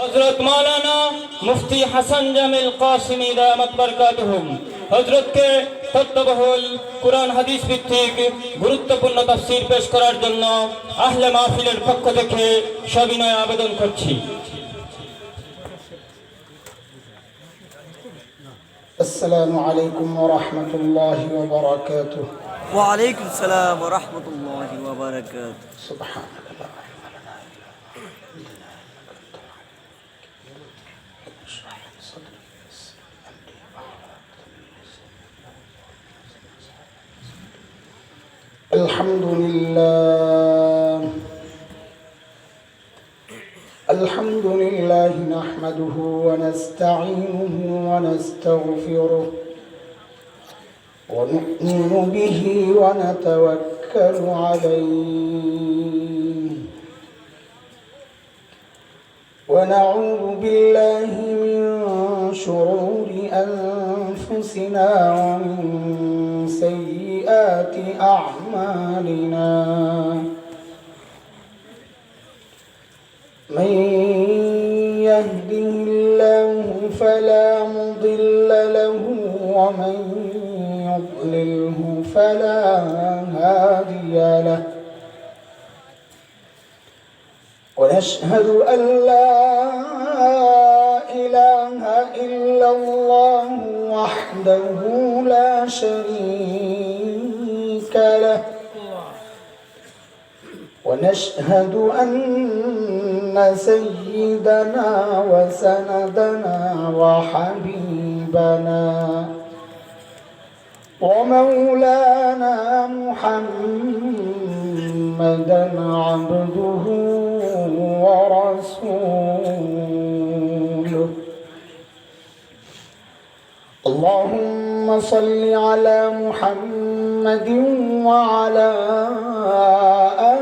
হযরত মাওলানা মুফতি হাসান জামিল কাসিমি দামাত বরকাতুহুম হযরতকে তত্ত্ববহুল কুরআন হাদিস ভিত্তিক গুরুত্বপূর্ণ তাফসীর পেশ করার জন্য আহলে মাহফিলের পক্ষ থেকে সবিনয় আবেদন করছি। السلام عليكم ورحمة الله وبركاته. وعليكم السلام ورحمة الله وبركاته. سبحان الله. الحمد لله الحمد لله نحمده ونستعينه ونستغفره ونؤمن به ونتوكل عليه ونعوذ بالله من شرور أنفسنا ومن سيئات أعمالنا من يهده الله فلا مضل له ومن يضلله فلا هادي له ونشهد أن لا إله إلا الله وحده لا شريك له ونشهد أن سيدنا وسندنا وحبيبنا ومولانا محمدا عبده ورسوله. اللهم صل على محمد وعلى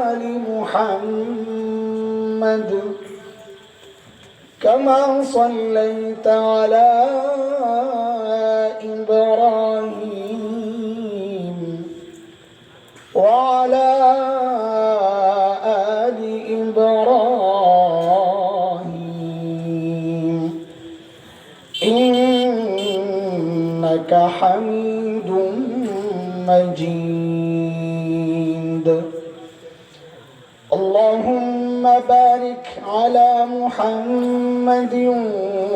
آل محمد كما صليت على إبراهيم وعلى آل إبراهيم إنك حميد مجيد. اللهم بارك على محمد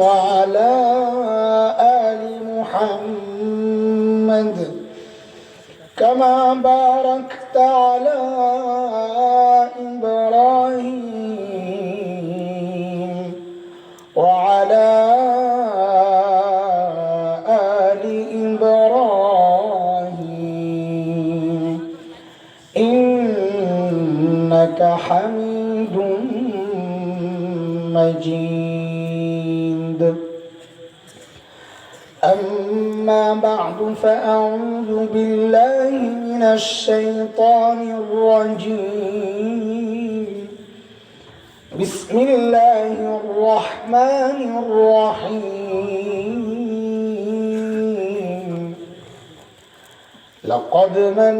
وعلى آل محمد كما باركت على إبراهيم وعلى آل إبراهيم إنك حميد مجيد. أما بعد فأعوذ بالله من الشيطان الرجيم. بسم الله الرحمن الرحيم. لقد من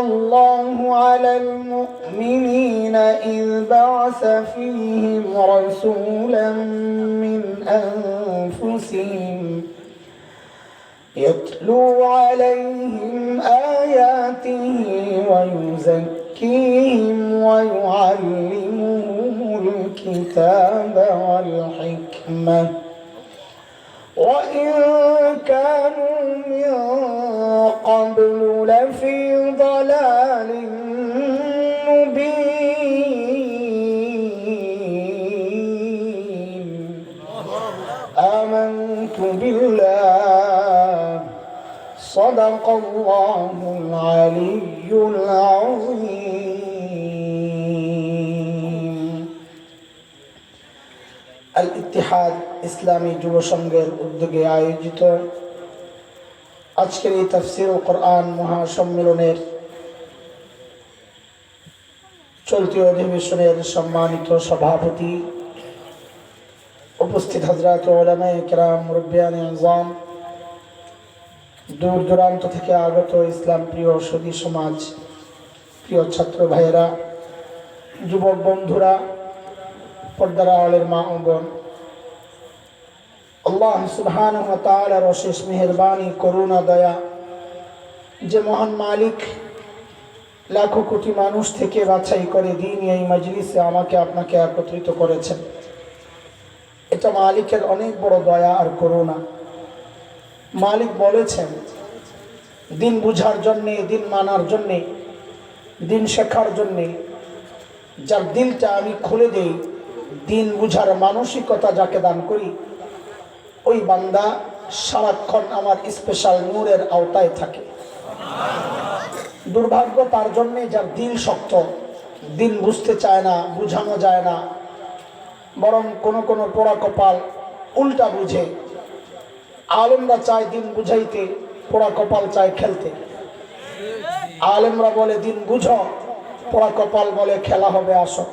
الله على المؤمنين إذ بعث فيهم رسولا من أنفسهم يتلو عليهم آياته ويزكيهم ويعلمهم الكتاب والحكمة وإن كانوا من قبل لفي ضلال مبين. آمنت بالله صدق الله العلي العظيم. আল ইত্তিহাদ ইসলামী যুব সংঘের উদ্যোগে আয়োজিত আজকের এই তাফসীরুল কোরআন মহাসম্মেলনের চলতি অধিবেশনের সম্মানিত সভাপতি, উপস্থিত হযরত উলামায়ে কেরাম, মুরব্বিয়ানে আযম, দূর দূরান্ত থেকে আগত ইসলাম প্রিয় সুধী সমাজ, প্রিয় ছাত্র ভাইয়েরা, যুবক বন্ধুরা, পর্দার আলের মা ও বোন, আল্লাহ সুবহানাহু ওয়া তাআলার অশেষ মেহেরবানি, করুণা, দয়া, যে মহান মালিক লাখো কোটি মানুষ থেকে বাছাই করে দিন এই মজলিসে আমাকে আপনাকে একত্রিত করেছেন, এটা মালিকের অনেক বড় দয়া আর করুণা। মালিক বলেছেন দিন বুঝার জন্যে, দিন মানার জন্যে, দিন শেখার জন্যে যার দিলটা আমি খুলে দেই, দিন বুঝার মানসিকতা যাকে দান করি, ওই বান্দা সারাক্ষণ আমার স্পেশাল নূরের আওতায় থাকে। দুর্ভাগ্য তার জন্যে যার দিল শক্ত, দিন বুঝতে চায় না, বুঝানো যায় না, বরং কোনো কোনো পোড়া কপাল উল্টা বুঝে। আলেমরা চায় দিন বুঝাইতে, পোড়া কপাল চায় খেলতে। আলেমরা বলে দিন বুঝো, পোড়া কপাল বলে খেলা হবে আসো।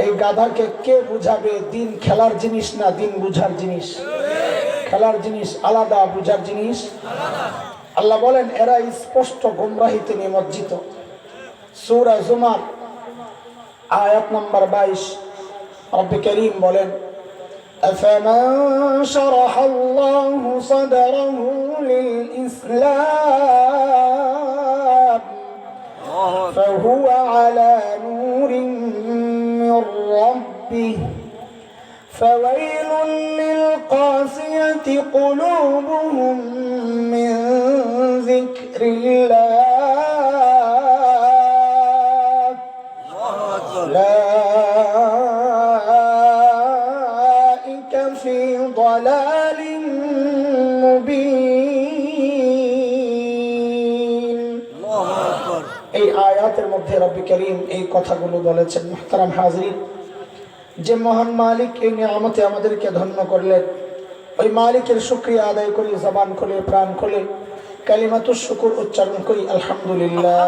এই গাধাকে কে বুঝাবে দিন খেলার জিনিস না দিন বুঝার জিনিস? খেলার জিনিস আলাদা, বুঝার জিনিস আল্লাহ বলেন এরা স্পষ্ট গুমরাহিতে নিমজ্জিত। সূরা জুমার আয়াত নাম্বার 22 রব্বে কারীম বলেন আফামান শারাহাল্লাহু সাদরাহু লিল ইসলাম ফাহুয়া আলা নূরিন মির রাব্বিহ فويل للقاسية قلوبهم من ذكر الله أولئك في ضلال مبين। এই আয়াতের মধ্যে রব্বি করিম এই কথাগুলো বলেছেন। মুহতারাম হাজরিন, যে মহান মালিক এই নিয়ামতে আমাদেরকে ধন্য করলেন, ওই মালিকের শুকরিয়া আদায় করি, জবান খুলে প্রাণ খুলে কালিমাতুশ শুকর উচ্চারণ করি আলহামদুলিল্লাহ।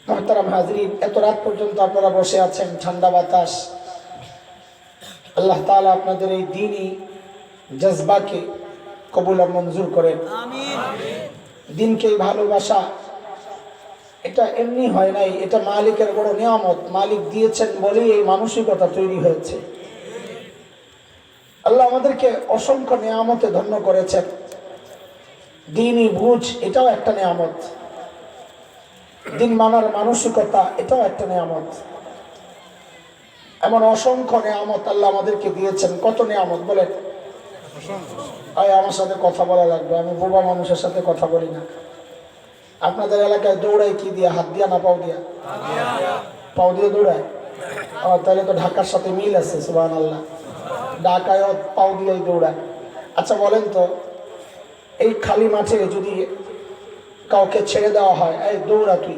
মুহতারাম হাজরিন, এত রাত পর্যন্ত আপনারা বসে আছেন, ঠান্ডা বাতাস। আল্লাহ তাআলা আপনাদের এই দ্বীনি জজবাকে কবুল আর মঞ্জুর করেন। দিনকে ভালোবাসা এটা এমনি হয় নাই, এটা মালিকের বড় নিয়ামত। মালিক দিয়েছেন বলেই এই মানসিকতা তৈরি হয়েছে। আল্লাহ আমাদেরকে অসংখ্য নিয়ামতে ধন্য করেছেন। দিনই বুঝ এটাও একটা নিয়ামত, দিন মানার মানসিকতা এটাও একটা নিয়ামত। এমন অসংখ্য নিয়ামত আল্লাহ আমাদেরকে দিয়েছেন। কত নিয়ামত বলেন? আমার সাথে কথা বলা লাগবে, আমি বোবা মানুষের সাথে কথা বলি না। আপনাদের এলাকায় দৌড়ায় কি দিয়া? হাত দিয়া না পাও দিয়া? পাও দিয়ে দৌড়ায়? তাহলে তো ঢাকার সাথে মিল আছে। সুবহানাল্লাহ, ঢাকায় পাও দিয়েই দৌড়ায়। আচ্ছা বলেন তো, এই খালি মাঠে যদি কাউকে ছেড়ে দেওয়া হয়, এই দৌড়া, তুই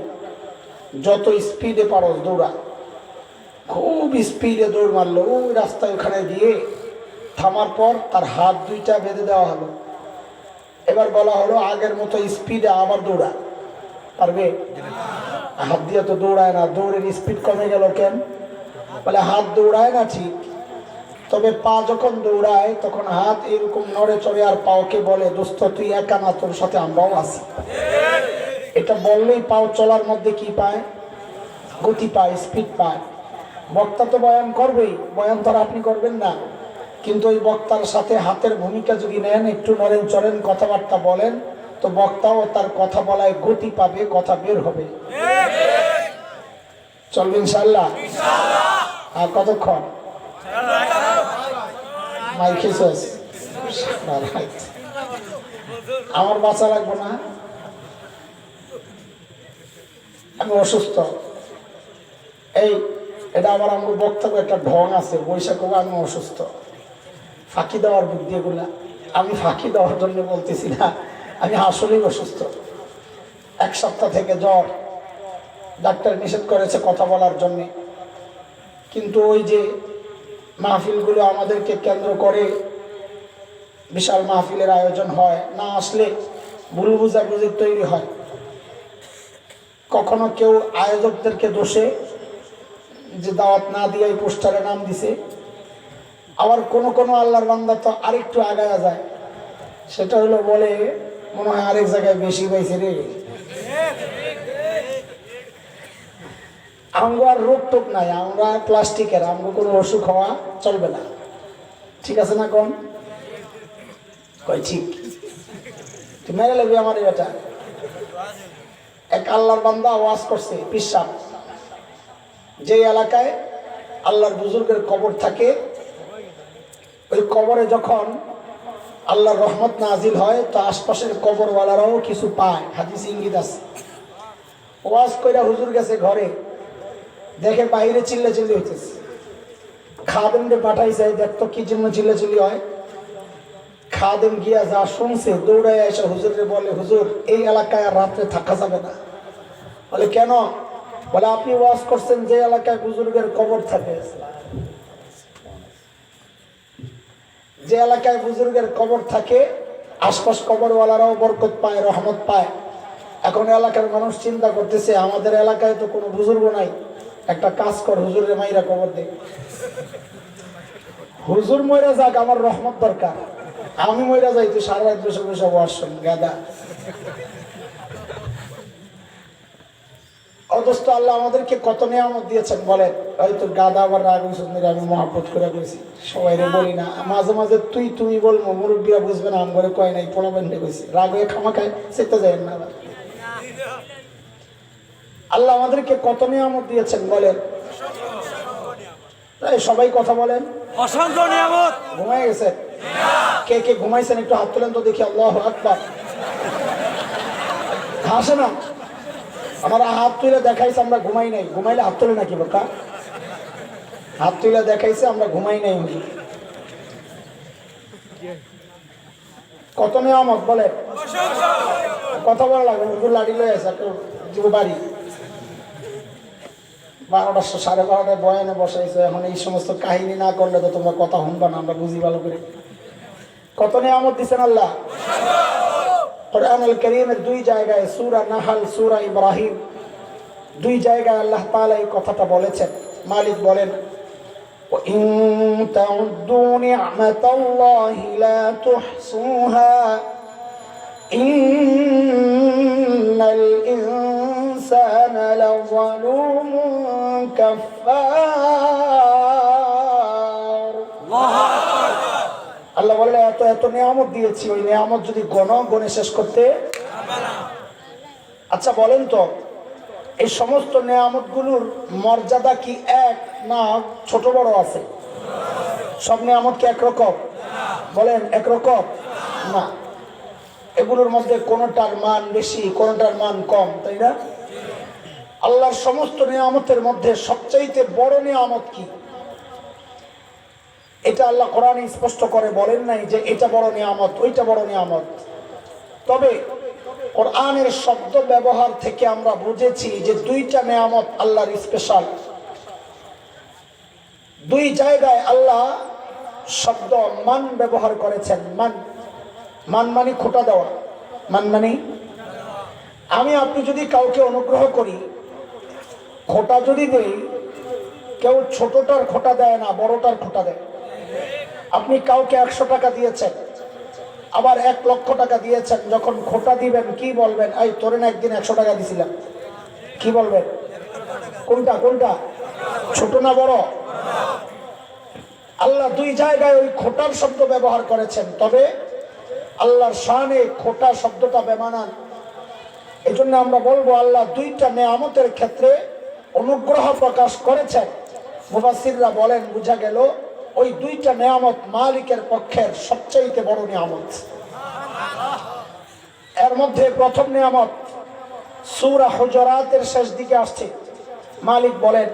যত স্পিডে পারো দৌড়া, খুব স্পিডে দৌড় মারলো, ওই রাস্তায় ওখানে গিয়ে থামার পর তার হাত দুইটা বেঁধে দেওয়া হলো। এবার বলা হলো আগের মতো স্পিডে আবার দৌড়া, পারবে? হাত দিয়ে তো দৌড়ায় না, দৌড়ের স্পিড কমে গেল কেন? বলে হাত দৌড়ায় না ঠিক, তবে পা যখন দৌড়ায় তখন হাত এরকম নড়ে চড়ে আর পাওকে বলে দোস্ত তুই একা না, তোর সাথে আমরাও আছি। এটা বললেই পাও চলার মধ্যে কি পায়? গতি পায়, স্পিড পায়। বক্তা তো বয়ান করবেই, বয়ান তো আর আপনি করবেন না, কিন্তু ওই বক্তার সাথে হাতের ভূমিকা যদি নেন, একটু নড়েন চড়েন, কথাবার্তা বলেন, তো বক্তাও তার কথা বলায় গতি পাবে, কথা বের হবে। চলবে ইনশাআল্লাহ? আর কতক্ষণ মাই খেয়েছিস? আমার বাঁচা লাগবো না, আমি অসুস্থ। এই এটা আবার আমার বক্তব্য একটা ঢং আছে, বৈশাখ আমি অসুস্থ, ফাঁকি দেওয়ার বুদ্ধি এগুলা। আমি ফাঁকি দেওয়ার জন্য বলতেছি না, আমি আসলেই অসুস্থ। এক সপ্তাহ থেকে জ্বর, ডাক্তার নিষেধ করেছে কথা বলার জন্যে। কিন্তু ওই যে মাহফিলগুলো আমাদেরকে কেন্দ্র করে বিশাল মাহফিলের আয়োজন হয়, না আসলে ভুল বুঝাবুঝি তৈরি হয়। কখনো কেউ আয়োজকদেরকে দোষে যে দাওয়াত না দিয়ে পোস্টারে নাম দিছে, আবার কোন কোন আল্লাহর বান্দা তো আরেকটু আগায়া যায়, সেটা হলো বলে মনে হয় আরেক জায়গায় বেশি পাইছে রে। আমগো আর রোগ টোক নাই, আমরা প্লাস্টিকের, আমগো কোনো অসুখ হওয়া চলবে না। ঠিক আছে না? কোন কয় ঠিক? তুই মেরে লাগবি আমার এটা। এক আল্লাহর বান্দা ওয়াজ করছে, পিসাব, যে এলাকায় আল্লাহর বুজুর্গের কবর থাকে, ওই কবরে যখন আল্লাহর রহমত নাজিল হয় তো আশপাশের কবরওয়ালারাও কিছু পায়। হাদিস ইঙ্গিত আছে। ওয়াজ কইরা হুজুর গেছে ঘরে, দেখে বাইরে চিল্লা চিল্লি হইতেছে। খাদেমকে পাঠাইছে, দেখতো কি জন্য চিল্লা চিল্লি হয়। খাদেম গিয়া যা শুনছে দৌড়ায় এসে হুজুরে বলে, হুজুর এই এলাকায় আর রাত্রে থাকা যাবে না। বলে কেন? বলে আপনি ওয়াজ করছেন যে এলাকায় বুজুর্গের কবর থাকে, যে এলাকায় বুজুর্গের কবর থাকে আশপাশ কবরওয়ালারাও বরকত পায়, রহমত পায়। এখন এলাকার মানুষ চিন্তা করতেছে আমাদের এলাকায় তো কোনো বুজুর্গ নাই, একটা কাজ কর, হুজুরের মাইরা কবর দে। হুজুর মইরা যাক, আমার রহমত দরকার। আমি মইরা যাই, তুই সারা রাত বসে বসে ওয়াজ শুন, গাদা। অথচ আল্লাহ আমাদেরকে কত নিয়ামত দিয়েছেন বলেন। হয়তো গাদা আবার রাগ হয়েছে, আমি মহাব্বত করে বলছি, সবাই বলি না। মাঝে মাঝে তুই তুমি বলবো, মুরব্বীরা বুঝবে না, আম করে কয় নাই, পোলা বান্ধে কইছি, রাগ হয়ে খামাখায় সেটা যায় না। আল্লাহ আমাদেরকে কত নিয়ামত দিয়েছেন বলেন। সবাই কথা বলেন। অসংখ্য নিয়ামত। ঘুমাই গেছে? কে কে ঘুমাইছেন একটু হাত তোলেন তো দেখি। আল্লাহু আকবার। হাসে না? আমরা হাত তুলে দেখাইছে আমরা ঘুমাই নাই। ঘুমাইলে হাত তোলে নাকি বোকা? হাত তুলে দেখাইছে আমরা ঘুমাই নাই। কত নিয়ামত বলে। কথা বলা লাগবে। হুজুর লাঠি লয়ে আছে বাড়ি 12টা 12:30 বয়ানে বসাইছে। এখন এই সমস্ত কাহিনী না করলে তো তোমরা কথা শুনবা না, আমরা বুঝি ভালো করে। কত নিয়ামত দিচ্ছেন আল্লাহ। কুরআনুল কারীমের 2 জায়গায়, সূরা নাহল, সূরা ইব্রাহিম, 2 জায়গায় আল্লাহ তাআলা এই কথাটা বলেছেন। মালিক বলেন, ওয়া ইন তাউদ্দু নি'মাতাল্লাহি লা তুহসুহা ইন্নাল ইনসানা লাযালুমুন কাফফার। আল্লাহ বললে এত এত নিয়ামত দিয়েছি, ওই নিয়ামত যদি গণে শেষ করতে। আচ্ছা বলেন তো, এই সমস্ত নিয়ামতগুলোর মর্যাদা কি এক না ছোট বড় আছে? সব নিয়ামত কি একরকম? বলেন একরকম না। এগুলোর মধ্যে কোনটার মান বেশি, কোনটার মান কম, তাই না? আল্লাহর সমস্ত নিয়ামতের মধ্যে সবচাইতে বড় নিয়ামত কি? এটা আল্লাহ কোরআনে স্পষ্ট করে বলেন নাই যে এটা বড় নিয়ামত, ওইটা বড় নিয়ামত। তবে কোরআনের শব্দ ব্যবহার থেকে আমরা বুঝেছি যে 2টা নিয়ামত আল্লাহর স্পেশাল। 2 জায়গায় আল্লাহ শব্দ মান ব্যবহার করেছেন। মান, মান মানে খোঁটা দেওয়া। মান মানে আমি আপনি যদি কাউকে অনুগ্রহ করি, খোঁটা যদি দেই, কেউ ছোটটার খোঁটা দেয় না, বড়টার খোঁটা দেয়। আপনি কাউকে 100 টাকা দিয়েছেন, আবার 1 লক্ষ টাকা দিয়েছেন, যখন খোঁটা দিবেন কি বলবেন? এই তোরে না একদিন 100 টাকা দিছিলাম। কি বলবেন? কোনটা কোনটা? ছোট না বড়? আল্লাহ 2 জায়গায় ওই খোঁটার শব্দ ব্যবহার করেছেন। তবে আল্লাহর শানে খোঁটা শব্দটা বেমানান। এই জন্য আমরা বলবো আল্লাহ 2টা নিয়ামতের ক্ষেত্রে অনুগ্রহ প্রকাশ করেছেন। মুফাসসিররা বলেন, বুঝা গেল ওই 2টা নিয়ামত মালিকের পক্ষের সবচেয়ে বড় নিয়ামত। এর মধ্যে প্রথম নিয়ামত সূরা হুজুরাতের শেষ দিকে আসছে। মালিক বলেন,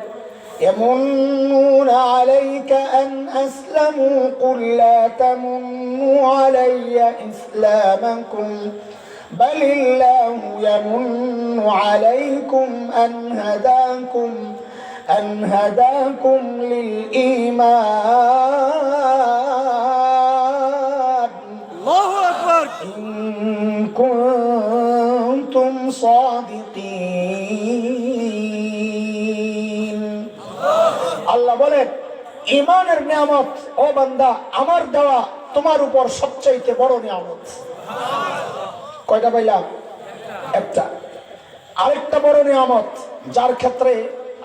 ইয়ামুন্নুনা আলাইকা আন আসলামু কুল লা তামুন্নু আলাইয়া ইসলামাকুম বালিল্লাহু ইয়ামুন্নু আলাইকুম أن هداكم للإيمان الله أكبر إن كنتم صادقين। আল্লাহ বলেন, ঈমানের নিয়ামত, ও বান্দা আমার দেওয়া তোমার উপর সবচাইতে বড় নিয়ামত। কয়টা পাইলাম? একটা। আরেকটা বড় নিয়ামত যার ক্ষেত্রে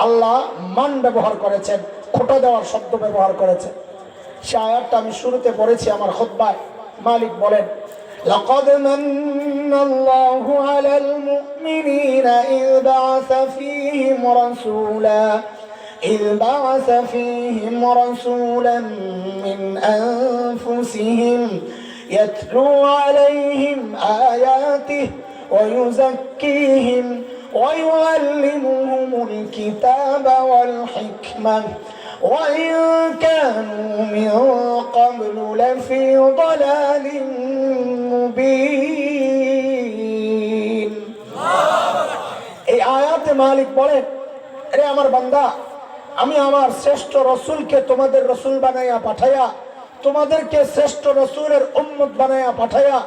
আল্লাহ মান ব্যবহার করেছেন, খোটা দেওয়ার শব্দ ব্যবহার করেছেন, সে আয়াতটা আমি শুরুতে পড়েছি আমার খুতবায়। মালিক বলেন, লাকাদ মান্নাল্লাহু আলাল মুমিনিনা إذ بعث فيهم رسولا من أنفسهم يتلو عليهم آياته ويزكيهم ويعلمهم الكتاب والحكمة وإن كانوا من قبل لفي ضلال مبين। এই আয়াতে মালিক বলেন, রে আমার বান্দা, আমি আমার শ্রেষ্ঠ রসুলকে তোমাদের রসুল বানাইয়া পাঠাইয়া, তোমাদেরকে শ্রেষ্ঠ রসুলের উম্মত বানাইয়া পাঠাইয়া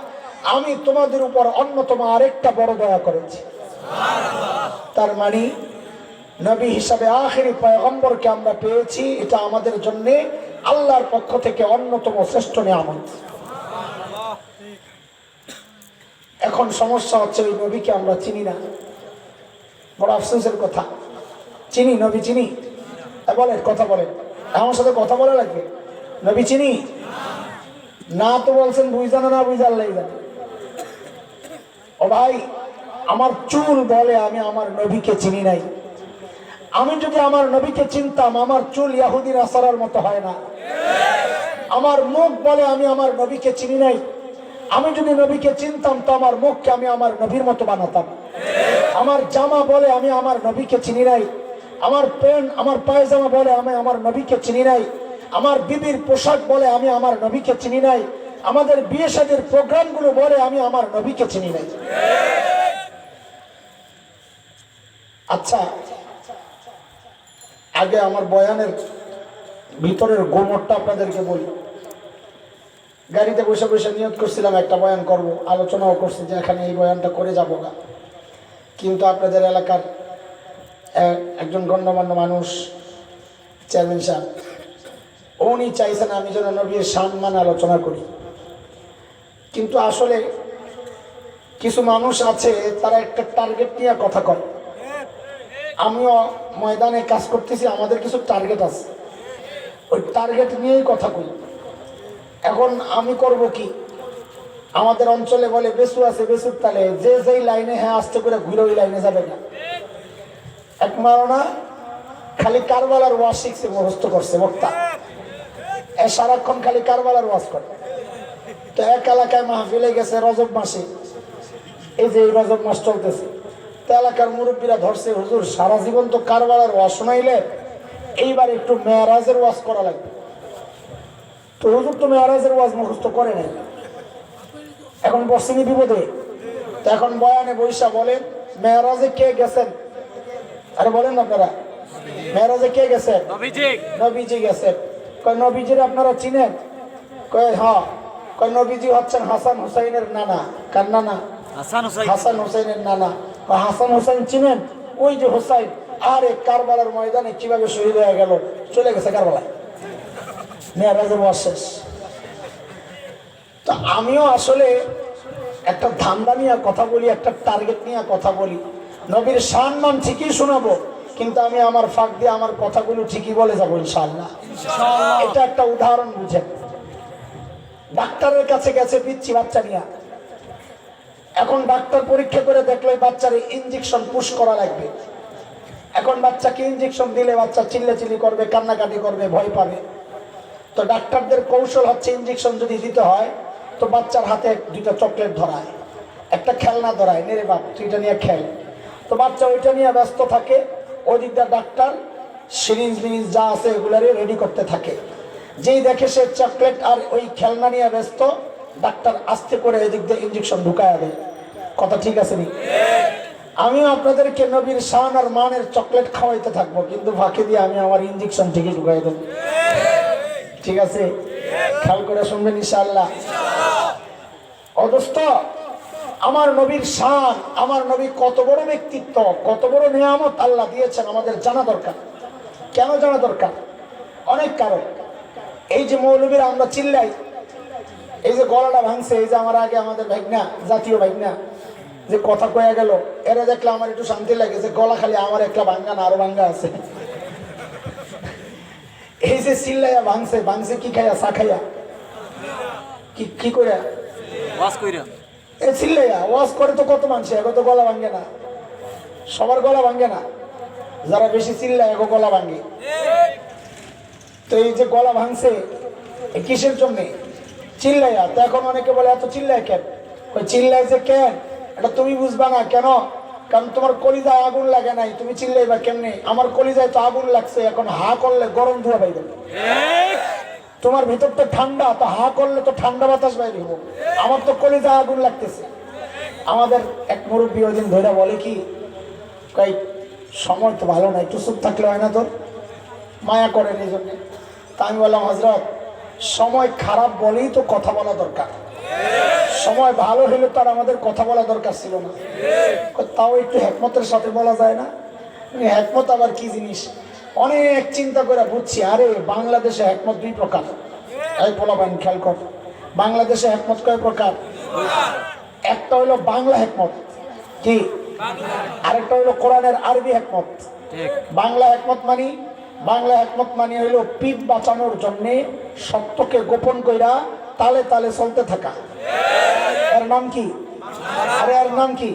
আমি তোমাদের উপর অন্যতম আরেকটা বড় দয়া করেছি। তার মানে নবী হিসাবে আখেরি পয়গম্বরকে আমরা পেয়েছি, এটা আমাদের জন্য আল্লাহর পক্ষ থেকে অন্যতম শ্রেষ্ঠ নিয়ামত। এখন সমস্যা হচ্ছে ওই নবীকে আমরা চিনি না, বড় আফসোসের কথা। চিনি নবী চিনি? বলেন, কথা বলেন, আমার সাথে কথা বলা লাগবে। নবী চিনি না? তো বলছেন বুঝানো না, বুঝা আল্লাহ জানে। ও ভাই, আমার চুল বলে আমি আমার নবীকে চিনি নাই। আমি যদি আমার নবীকে চিনতাম, আমার চুল ইহুদি নাসারার মতো হয় না। আমার মুখ বলে আমি আমার নবীকে চিনি নাই। আমি যদি নবীকে চিনতাম তো আমার মুখকে আমি আমার নবীর মতো বানাতাম। আমার জামা বলে আমি আমার নবীকে চিনি নাই। আমার প্যান্ট, আমার পায়জামা বলে আমি আমার নবীকে চিনি নাই। আমার বিবির পোশাক বলে আমি আমার নবীকে চিনি নাই। আমাদের বিয়ে শাদীর প্রোগ্রামগুলো বলে আমি আমার নবীকে চিনি নাই। আচ্ছা, আগে আমার বয়ানের ভিতরের গোমরটা আপনাদেরকে বলি। গাড়িতে বসে বসে নিয়ত করছিলাম একটা বয়ান করব, আলোচনাও করছি যে এখানে এই বয়ানটা করে যাবো না, কিন্তু আপনাদের এলাকার একজন গণ্যমান্য মানুষ, চেয়ারম্যান সাহেব, উনি চাইছেন আমি যেন নবীর সম্মান আলোচনা করি। কিন্তু আসলে কিছু মানুষ আছে তারা একটা টার্গেট নিয়ে কথা কয়। আমিও ময়দানে কাজ করতেছি, আমাদের কিছু টার্গেট আছে, ওই টার্গেট নিয়েই কথা কই। এখন আমি করব কি? আমাদের অঞ্চলে বলে বেসু আছে, বেসুর তালে যে যেই লাইনে হ্যাঁ আসতে করে ঘুরে ওই লাইনে যাবে না। এক মারনা খালি কারবালার ওয়াজ শিখছে, মুখস্থ করছে বক্তা, সারাক্ষণ খালি কারবালার ওয়াজ করে। তো এক এলাকায় মাহফিলে গেছে রজব মাসে, এই যে রজব মাস চলতেছে, তো এলাকার মুরব্বীরা ধরছে, হুজুর সারা জীবন তো কারবালার ওয়াজ শোনাইলে, এইবার একটু মেয়ারাজের ওয়াজ করা লাগবে। তো হুজুর তো মেয়ারাজের ওয়াজ মুখস্থ করে নাই, এখন বসেনি বিপদে। তো এখন বয়ানে বৈশা বলেন, মেয়ারাজে কে গেছেন? আরে বলেন আপনারা, মেয়ারাজে কে গেছেন? নবীজি গেছেন। কয় নবীজির আপনারা চিনেন? কয় হ্যাঁ। কয় নবীজি হচ্ছেন হাসান হুসাইনের নানা। কার নানা? হাসান হুসাইনের নানা। হাসান হুসাইন চিনেন? ওই যে হুসাইন, আরে কারবালার ময়দানে কিভাবে শহীদ হয়ে গেল, চলে গেছে কারবালায়, মেয়ারাজের ওয়াজ শেষ। তো আমিও আসলে একটা ধান্দা নিয়ে কথা বলি, একটা টার্গেট নিয়ে কথা বলি। নবীর সম্মান ঠিকই শোনাবো, কিন্তু আমি আমার ফাঁক দিয়ে আমার কথাগুলো ঠিকই বলে যাবো ইনশাআল্লাহ। এটা একটা উদাহরণ বুঝেন। ডাক্তারের কাছে গেছে পিচ্ছি বাচ্চা নিয়ে। এখন ডাক্তার পরীক্ষা করে দেখলো বাচ্চার ইঞ্জেকশন পুশ করা লাগবে। এখন বাচ্চাকে ইঞ্জেকশন দিলে বাচ্চা চিল্লাচিল্লি করবে, কান্নাকাটি করবে, ভয় পাবে। তো ডাক্তারদের কৌশল হচ্ছে ইঞ্জেকশন যদি দিতে হয় তো বাচ্চার হাতে দুইটা চকলেট ধরায়, একটা খেলনা ধরায়, নেরে বাপ তুই এটা নিয়ে খেল। তো বাচ্চা ওইটা নিয়ে ব্যস্ত থাকে, ওই দিকটা ডাক্তার সিরিঞ্জ মিরিঞ্জ যা আছে এগুলারে রেডি করতে থাকে। যেই দেখে সে চকলেট আর ওই খেলনা নিয়ে ব্যস্ত, ডাক্তার আস্তে করে এদিক দিয়ে ইঞ্জেকশন ঢুকায় দেয়। কথা ঠিক আছে নি? আমিও আপনাদেরকে নবীর শান আর মানের চকলেট খাওয়াইতে থাকবো, কিন্তু ফাঁকে দিয়ে আমি আমার ইঞ্জেকশন ঠিকই ঢুকাই দেবো। ঠিক আছে? খেয়াল করে শুনবেন ইনশাআল্লাহ। অদোস্ত, আমার নবীর শান, আমার নবী কত বড় ব্যক্তিত্ব, কত বড় নিয়ামত আল্লাহ দিয়েছেন আমাদের জানা দরকার। কেন জানা দরকার? অনেক কারণ। এই যে মৌলবীরা আমরা চিল্লাই, এই যে গলাটা ভাঙছে, এই যে আমার আগে আমাদের ভাইগনা, জাতীয় ভাইগনা যে কথা কয়ে গেল, এরা দেখলে আমার একটু শান্তি লাগে যে গলা খালি আমার একটা ভাঙ্গা না, আরো ভাঙ্গা আছে। এই যে চিল্লাইয়া ভাঙছে, ভাঙছে কি খাইয়া? চা খাইয়া? কি কইরা? ওয়াজ কইরা এ চিল্লাইয়া ওয়াজ করে তো কত মানুষ, এগো তো গলা ভাঙ্গে না, সবার গলা ভাঙ্গে না, যারা বেশি চিল্লায় এগো গলা ভাঙ্গে। তো এই যে গলা ভাঙছে কিসের জন্য? চিল্লাইয়া। তো এখন অনেকে বলে এত চিল্লায় কেন? ওই চিল্লায় যে কেন এটা তুমি বুঝবা না কেন? কারণ তোমার কলিজায় আগুন লাগে নাই, তুমি চিল্লাইবা কেমনে? আমার কলিজায় তো আগুন লাগছে, এখন হা করলে গরম ধোয়া বাইরে। তোমার ভিতরটা ঠান্ডা, তো হা করলে তো ঠান্ডা বাতাস বাইরে হবো। আমার তো কলিজায় আগুন লাগতেছে। আমাদের এক মুরব্বী ওই দিন ধরে বলে কি, কই সময় তো ভালো না, একটু চুপ থাকলে হয় না? তোর মায়া করেন এই জন্যে। তা আমি বললাম, হজরত সময় খারাপ বলেই তো কথা বলা দরকার, সময় ভালো হলে তো আর আমাদের কথা বলা দরকার ছিল না। তাও একটু হেকমতের সাথে বলা যায় না? হেকমত আবার কি জিনিস? অনেক চিন্তা করে বুঝছি, আরে বাংলাদেশে হেকমত দুই প্রকার। এই পোলাপান খেয়াল কর, বাংলাদেশে হেকমত কয় প্রকার? একটা হইলো বাংলা হেকমত, কি? আরেকটা হইলো কোরআনের আরবি হেকমত। বাংলা হেকমত মানি, বাংলা হেকমত মানি হইলো পিঠ বাঁচানোর জন্য সত্যকে গোপন কইরা তালে তালে চলতে থাকা। এর নাম কি? আরে এর নাম কি?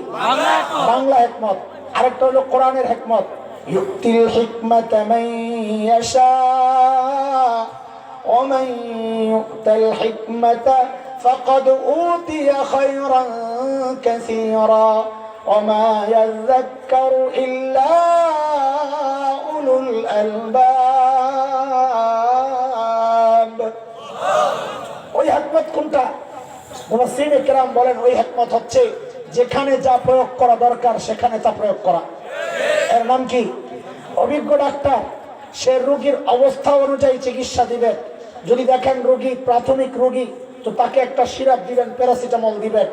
বাংলা হেকমত। আরেকটা হলো কোরআনের হেকমত, ইউতিল হিকমাতা মান ইয়াশা ওয়া মান ইউতাল হিকমাতা ফাকাদ উতিয়া খায়রান কাসীরা ওয়া মা ইয়াযাক্কারু ইল্লা উলুল আলবাব। ওই হিকমত কোনটা? মুফাসসিরিনে কেরাম বলেন ওই হিকমত হচ্ছে যেখানে যা প্রয়োগ করা দরকার সেখানে তা প্রয়োগ করা। এর নাম কি? অভিজ্ঞ ডাক্তার সে রোগীর অবস্থা অনুযায়ী চিকিৎসা দিবেন। যদি দেখেন রোগী প্রাথমিক রোগী, তো তাকে একটা সিরাপ দিবেন, প্যারাসিটামল দিবেন।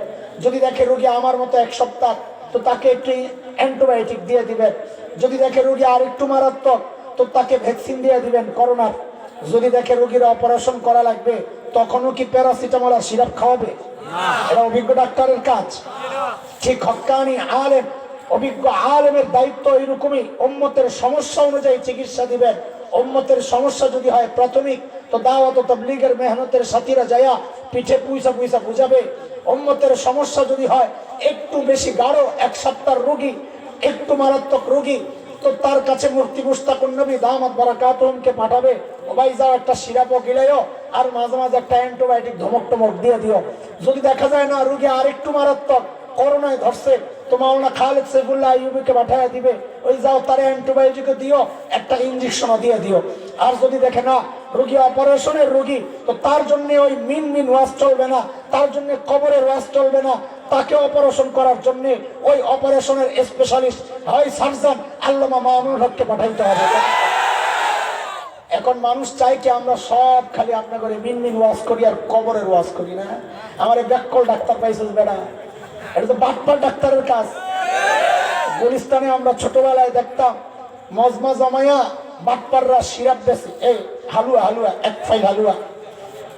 যদি দেখে রোগী আমার মতো এক সপ্তাহ, তো তাকে একটি অ্যান্টিবায়োটিক দিয়ে দিবেন। যদি দেখে রোগী আর একটু মারাত্মক, তো তাকে ভ্যাকসিন দিয়ে দিবেন করোনার। যদি দেখে রোগীর অপারেশন করা লাগবে, তখনও কি প্যারাসিটামল আর সিরাপ খাওয়াবে? এটা অভিজ্ঞ ডাক্তারের কাজ। ঠিক হক্কানি আলেম, অভিজ্ঞ আলেমের দায়িত্ব এরকমই, উম্মতের সমস্যা অনুযায়ী চিকিৎসা দিবেন। উম্মতের সমস্যা যদি হয় প্রাথমিক, তো দাওয়াত ও তাবলীগের মেহনতের সাথীরা যায়া পিঠে পুইসা পুইসা বুঝাবে। উম্মতের সমস্যা যদি হয় একটু বেশি গাঢ়, এক সপ্তাহের রোগী, একটু মারাত্মক রোগী, তো তার কাছে মুফতি মুশতাকুন নবী দামাত বারাকাতুহুমকে পাঠাবে, ও ভাই যাও একটা সিরাপও গিলাইও, আর মাঝে মাঝে একটা অ্যান্টিবায়োটিক ধমক টমক দিয়ে দিও। যদি দেখা যায় না রোগী আর একটু মারাত্মক, করোনায় ধরছে, তো মাওলানা খালেদ সাইফুল্লাহ আইয়ুবীকে পাঠায় দিবে, ওই যাও তারে অ্যান্টিবায়োটিক দিও, একটা ইনজেকশনও দিয়ে দিও। আর যদি দেখে না রোগী অপারেশনের রোগী, তো তার জন্য ওই মিন ওয়াজ চলবে না, তার জন্য কবরের ওয়াজ চলবে না, তাকে অপারেশন করার জন্য ওই অপারেশনের স্পেশালিস্ট হয় সার্জন আল্লামা মামুনুল হককে পাঠাইতে হবে। এখন মানুষ চাই কি আমরা সব খালি আপনার করে মিন ওয়াজ করি আর কবরের ওয়াজ করি না? আমার এই ব্যাককল ডাক্তার পাইছিস বেড়া, এটা তো বাটপার ডাক্তারের কাজ। গুলিস্তানে আমরা ছোটবেলায় দেখতাম মজমা জমাইয়া বাটপাররা সিরাপ বেছে, এই হালুয়া হালুয়া, এক ফাইল হালুয়া।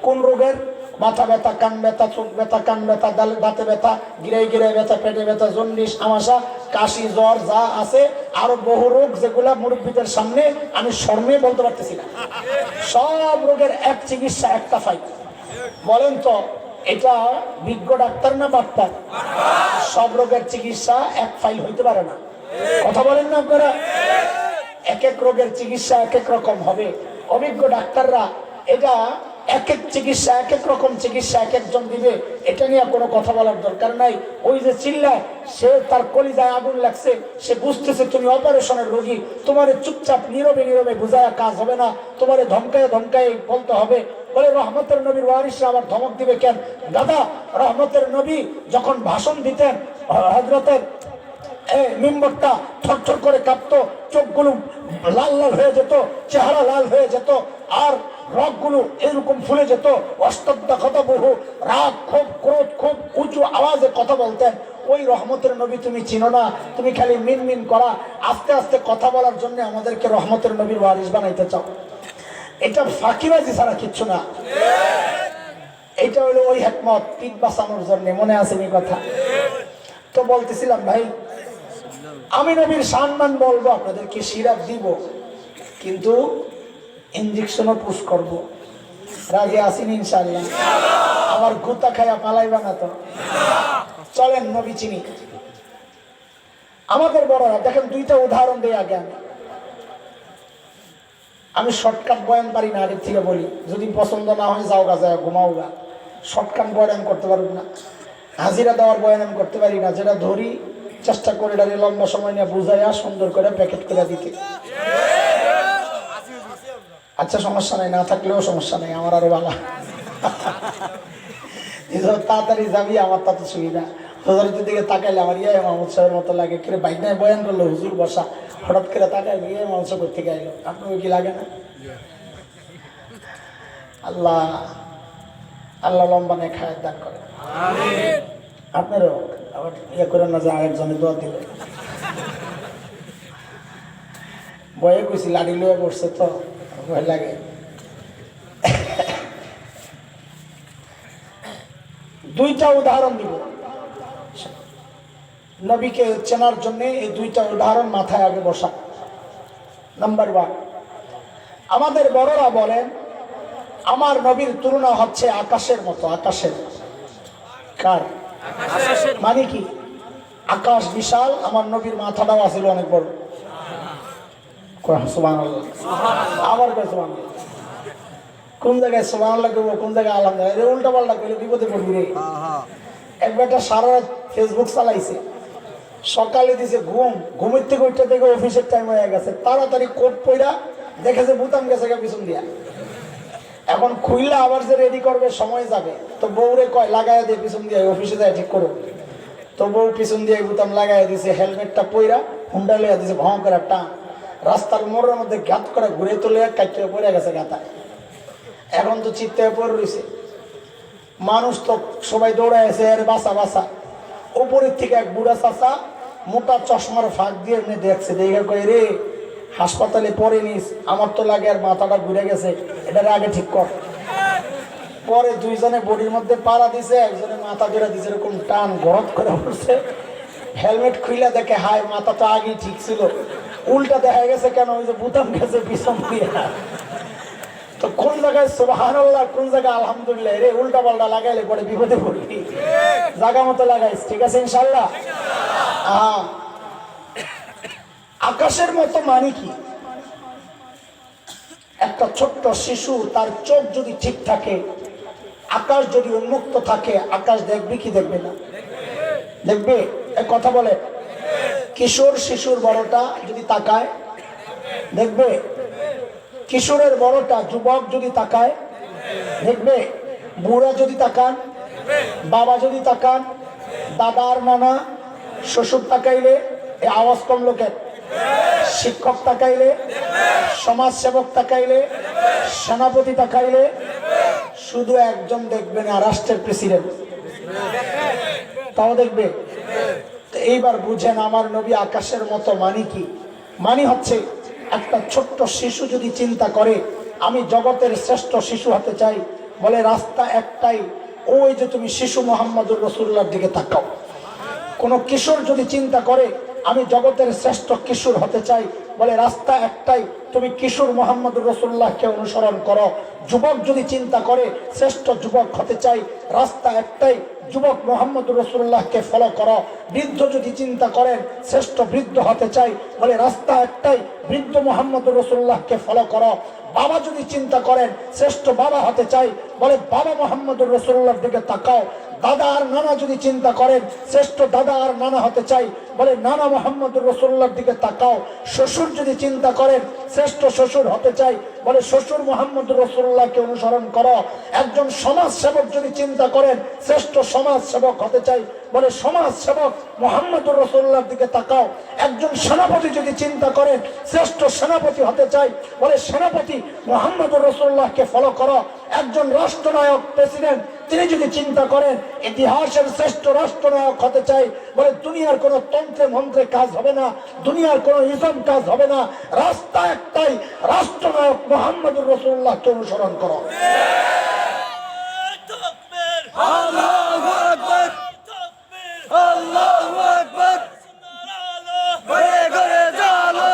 কোন রোগের? মাথা ব্যথা, কান ব্যথা, চোখ ব্যথা, কান ব্যথা, দাঁতে ব্যথা, গিরাই গিরাই ব্যথা, পেটে ব্যথা, জন্ডিস, আমাশা, কাশি, জ্বর যা আছে, আরো বহু রোগ যেগুলা মুরব্বীদের সামনে আমি স্বর্ণে বলতে পারতেছি না। সব রোগের এক চিকিৎসা, একটা ফাইল। বলেন তো এটা বিজ্ঞ ডাক্তার না বাটপার? সব রোগের চিকিৎসা এক ফাইল হইতে পারে না। কথা বলেন না আপনারা? এক এক রোগের চিকিৎসা এক এক রকম হবে। অভিজ্ঞ ডাক্তাররা এটা এক এক চিকিৎসা, এক এক রকম চিকিৎসা এক একজন দিবে, এটা নিয়ে কোনো কথা বলার দরকার নাই। ওই যে চিল্লায়, সে তার কলিজায় আগুন লাগছে, সে বুঝতেছে তুমি অপারেশনের রোগী, তোমার চুপচাপ নীরবে নীরবে বুঝায়া কাজ হবে না, তোমার ধমকায় ধমকায় বলতে হবে। বলে রহমতের নবীর ওয়ারিসরা আবার ধমক দিবে কেন? দাদা, রহমতের নবী যখন ভাষণ দিতেন, হযরতের মিম্বরটা থরথর করে কাঁপতো, চোখগুলো লাল লাল হয়ে যেত, চেহারা লাল হয়ে যেত, আর রগগুলো এরকম ফুলে যেত। অস্তব্ধ কথা বহু, রাগ, খুব ক্রোধ, খুব উঁচু আওয়াজে কথা বলতেন। ওই রহমতের নবী তুমি চিনো না, তুমি খালি মিন করা। আস্তে আস্তে কথা বলার জন্য আমাদেরকে রহমতের নবীর ওয়ারিস বানাইতে চাও। এটা ফাঁকিবাজি ছাড়া কিচ্ছু না। এটা হলো ওই হিকমত পিঠ বাঁচানোর জন্য, মনে আসেনি কথা? তো বলতেছিলাম ভাই, আমি নবীর সম্মান বলবো, আপনাদেরকে সিরাপ দিব, কিন্তু ইনজেকশনও পুশ করব। রাজি আসেন ইনশাআল্লাহ? আমার গুতা খায়া পালাইবা না তো? চলেন নবী চিনি। আমাদের বড়রা দেখেন, দুইটা উদাহরণ দেই আগে। আমি শর্টকাট বয়ান পারি না, আগের থেকে বলি, যদি পছন্দ না হয় যাও গা, যায় ঘুমাও গা। শর্টকাট বয়ান আমি করতে পারবো না, হাজিরা দেওয়ার বয়ান আমি করতে পারি না। যেটা ধরি চেষ্টা করে এটারে লম্বা সময় নিয়ে বুঝাইয়া সুন্দর করে প্যাকেট করে দিতে। আচ্ছা সমস্যা নাই, না থাকলেও সমস্যা নাই, আমার আরো ভালো। তাড়াতাড়ি যাবি, আমার তাতে সুবিধা। হুজুরের দিকে তাকাইলে আমার ইয়ে মাহমুদ সাহেবের মতো লাগে, করে বাইক নাই বয়ান করলো, হুজুর বসা, হঠাৎ করে তাকাইলে ইয়ে মাংস করতে গাইলো। আপনার কি লাগে না? আল্লাহ আল্লাহ লম্বা নেই খায়ের দান করে। আপনারও আবার ইয়ে করেন না যে আরেকজনে দোয়া দিবে। বয়ে কইছি লাড়ি লয়ে পড়ছে তো ভয় লাগে। দুইটা উদাহরণ দিব নবীকে চেনার জন্য, এই দুইটা উদাহরণ মাথায় আগে বসা। নাম্বার 1, আমাদের বড়রা বলেন আমার নবীর তুলনা হচ্ছে আকাশের মতো। আকাশের কার? মানে কি? আকাশ বিশাল, আমার নবীর মাথাটাও আছিল অনেক বড়। সুবহানাল্লাহ, আবার কয় সুবহানাল্লাহ। কোন জায়গায় সুবহানাল্লাহ কইব, কোন জায়গায় আলহামদুলিল্লাহ, উল্টা পাল্টা কইলে বিপদে পড়বি রে। এক বেটা সারা রাত ফেসবুক চালাইছে, সকালে দিছে ঘুম, ঘুমের থেকে ওইটা থেকে অফিসের টাইম হয়ে গেছে, তাড়াতাড়ি কোট পইরা দেখেছে বুতাম গেছে পিছন দিয়া। এখন খুইলা আবার যে রেডি করবে সময় যাবে, তো বউরে কয় লাগাই দিয়ে পিছন দিয়ে অফিসে যায় ঠিক করো। তো বউ পিছন দিয়ে বুতাম লাগাই দিছে, হেলমেটটা পইরা হুন্ডা লইয়া দিছে, ভঁ করে টান, রাস্তার মোড়ের মধ্যে ঘাত করে ঘুরে তুলে কাইটে পড়ে গেছে গাতা। এখন তো চিত্তে পড়ে রয়েছে, মানুষ তো সবাই দৌড়াইছে, আরে বাসা বাসা। উপরের থেকে এক বুড়া চাচা মোটা চশমার ফাঁক দিয়ে এমনি দেখছে, দেখে কই রে হাসপাতালে পরে নিস, আমার তো লাগে আর মাথাটা ঘুরে গেছে, এটার আগে ঠিক কর। পরে দুইজনে বডির মধ্যে পাড়া দিছে, একজনে মাথা ধরে দিছে, এরকম টান গরত করে পড়ছে। হেলমেট খুইলা দেখে হায় মাথা তো আগেই ঠিক ছিল, উল্টা দেখা গেছে কেন, ওই যে বুতাম গেছে পিছন দিয়ে। তো কোন জায়গায় সুবহানাল্লাহ, কোন জায়গায় আলহামদুলিল্লাহ, রে উল্টা পাল্টা লাগাইলে পরে বিপদে পড়বি। জায়গা মতো লাগাইস, ঠিক আছে ইনশাআল্লাহ? আকাশের মতো মানে কি? একটা ছোট্ট শিশু, তার চোখ যদি ঠিক থাকে, আকাশ যদি উন্মুক্ত থাকে, আকাশ দেখবে কি দেখবে না? দেখবে। এক কথা বলে, কিশোর শিশুর বড়টা যদি তাকায় দেখবে, কিশোরের বড়টা যুবক যদি তাকায় দেখবে, বুড়া যদি তাকান, বাবা যদি তাকান, দাদার নানা শ্বশুর তাকাইলে এই আওয়াজ কম লোকের, শিক্ষক তাকাইলে, সমাজসেবক তাকাইলে, সেনাপতি তাকাইলে, শুধু একজন দেখবে না, রাষ্ট্রের প্রেসিডেন্ট, তাও দেখবে। এইবার বুঝেন আমার নবী আকাশের মতো মানে কি? মানে হচ্ছে একটা ছোট্ট শিশু যদি চিন্তা করে আমি জগতের শ্রেষ্ঠ শিশু হতে চাই, বলে রাস্তা একটাই, ওই যে তুমি শিশু মুহাম্মদুর রাসূলুল্লাহর দিকে তাকাও। কোন কিশোর যদি চিন্তা করে আমি জগতের শ্রেষ্ঠ কিশোর হতে চাই, বলে রাস্তা একটাই, তুমি কিশোর মুহাম্মদুর রাসূলুল্লাহকে অনুসরণ করো। যুবক যদি চিন্তা করে শ্রেষ্ঠ যুবক হতে চাই, রাস্তা একটাই, যুবক মুহাম্মদুর রাসূলুল্লাহকে ফলো করো। বৃদ্ধ যদি চিন্তা করেন শ্রেষ্ঠ বৃদ্ধ হতে চাই, বলে রাস্তা একটাই, বৃদ্ধ মুহাম্মদুর রাসূলুল্লাহকে ফলো করো। বাবা যদি চিন্তা করেন শ্রেষ্ঠ বাবা হতে চাই, বলে বাবা মুহাম্মদুর রাসূলুল্লাহর দিকে তাকাও। দাদা আর নানা যদি চিন্তা করেন শ্রেষ্ঠ দাদা আর নানা হতে চাই, বলে নানা মুহাম্মদুর রাসূলুল্লাহর দিকে তাকাও। শ্বশুর যদি চিন্তা করেন শ্রেষ্ঠ শ্বশুর হতে চাই, বলে শ্বশুর মুহাম্মদুর রাসূলুল্লাহকে অনুসরণ করো। একজন সমাজ সেবক যদি চিন্তা করেন শ্রেষ্ঠ সমাজ সেবক হতে চাই, বলে সমাজ সেবক মুহাম্মদুর রাসূলুল্লাহর দিকে তাকাও। একজন সেনাপতি যদি চিন্তা করেন শ্রেষ্ঠ সেনাপতি হতে চাই, বলে সেনাপতি মুহাম্মদুর রাসূলুল্লাহকে ফলো করো। একজন রাষ্ট্রনায়ক প্রেসিডেন্ট তিনি যদি চিন্তা করেন ইতিহাসের শ্রেষ্ঠ রাষ্ট্রনায়ক হতে চাই, বলে দুনিয়ার কোন তন্ত্রে মন্ত্রে কাজ হবে না, দুনিয়ার কোন ইসম কাজ হবে না, রাস্তা একটাই, রাষ্ট্রনায়ক মুহাম্মদুর রাসূলুল্লাহকে অনুসরণ করো। আল্লাহু আকবার, আল্লাহু আকবার, ঘরে ঘরে জালো।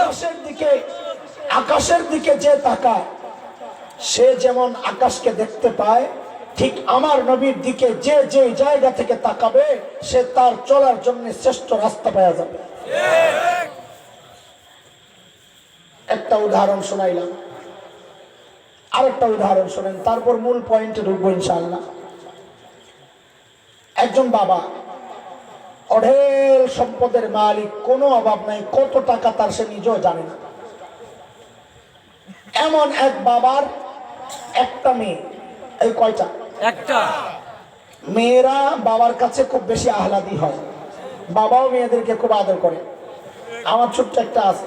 আকাশের দিকে যে তাকায় সে যেমন আকাশকে দেখতে পায়, ঠিক আমার নবীর দিকে যে যে জায়গা থেকে তাকাবে সে তার চলার জন্য শ্রেষ্ঠ রাস্তা পাওয়া যাবে। একটা উদাহরণ শোনাইলাম, আরেকটা উদাহরণ শোনেন, তারপর মূল পয়েন্টে ঢুকবো ইনশাআল্লাহ। একজন বাবা, অঢেল সম্পদের মালিক, কোনো অভাব নাই, কত টাকা তার সে নিজেও জানে না। এমন এক বাবার একটা মেয়ে, এই কয়টা? একটা। মেয়েরা বাবার কাছে খুব বেশি আহ্লাদি হয়, বাবাও মেয়েদেরকে খুব আদর করে। আমার ছোট্ট একটা আছে,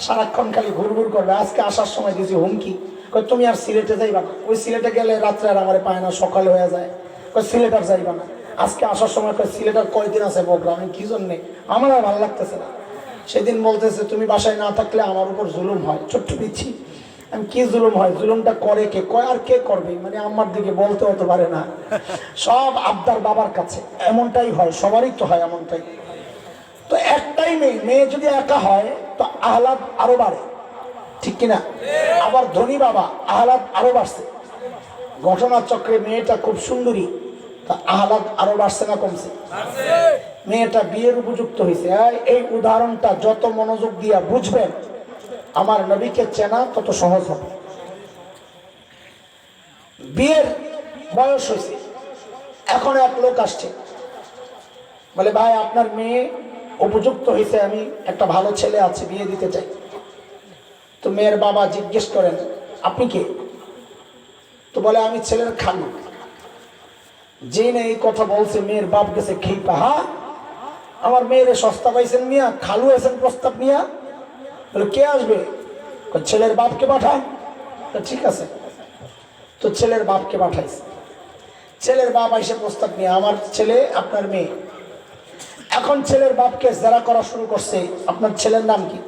সারাক্ষণ খালি ঘুরঘুর করবে। আজকে আসার সময় দিয়েছি হুমকি, কই তুমি আর সিলেটে যাইবা না, ওই সিলেটে গেলে রাত্রে আর আমারে পায় না, সকাল হয়ে যায়, কই সিলেট আর যাইবা না। আজকে আসার সময় কই সিলেট আর কয়দিন আছে প্রোগ্রাম, কি জন্যে, আমার আর ভালো লাগতেছে না। সেদিন বলতেছে তুমি বাসায় না থাকলে আমার উপর জুলুম হয়। ছোট্ট পিচ্ছি, আমি কি জুলুম হয়, জুলুমটা করে কে, কয় আর কে করবে, মানে আমার দিকে বলতে হতে পারে না, সব আবদার বাবার কাছে। এমনটাই হয়, সবারই তো হয় এমনটাই। তো একটাই মেয়ে, মেয়ে যদি একা হয় তো আহ্লাদ আরো বাড়ে, ঠিক কিনা? আবার ধনী বাবা, আহ্লাদ আরো বাড়ছে। ঘটনাচক্রে মেয়েটা খুব সুন্দরী, তা আহ্লাদ আরো বাড়ছে না কমছে? মেয়েটা বিয়ের উপযুক্ত হয়েছে। এই উদাহরণটা যত মনোযোগ দিয়া বুঝবেন, আমার নবীকে চেনা তত সহজ হবে। বিয়ের বয়স হয়েছে, এখন এক লোক আসছে, বলে ভাই আপনার মেয়ে উপযুক্ত হয়েছে, আমি একটা ভালো ছেলে আছে, বিয়ে দিতে চাই। তো মেয়ের বাবা জিজ্ঞেস করেন আপনি কে? তো বলে আমি ছেলের খালু। যে না এই কথা বলছে মেয়ের বাপ গেছে খেপা, হ্যাঁ আমার মেয়ের সস্তা পাইছেন মিয়া, খালু আছেন প্রস্তাব নিয়া? বলে কে আসবে? ছেলের বাপকে পাঠান। ঠিক আছে, তো ছেলের বাপকে পাঠাইছে। ছেলের বাপ আইসে প্রস্তাব নিয়ে, আমার ছেলে আপনার মেয়ে। এখন ছেলের বাপকে জেরা করা শুরু করছে, আপনার ছেলের নাম কি,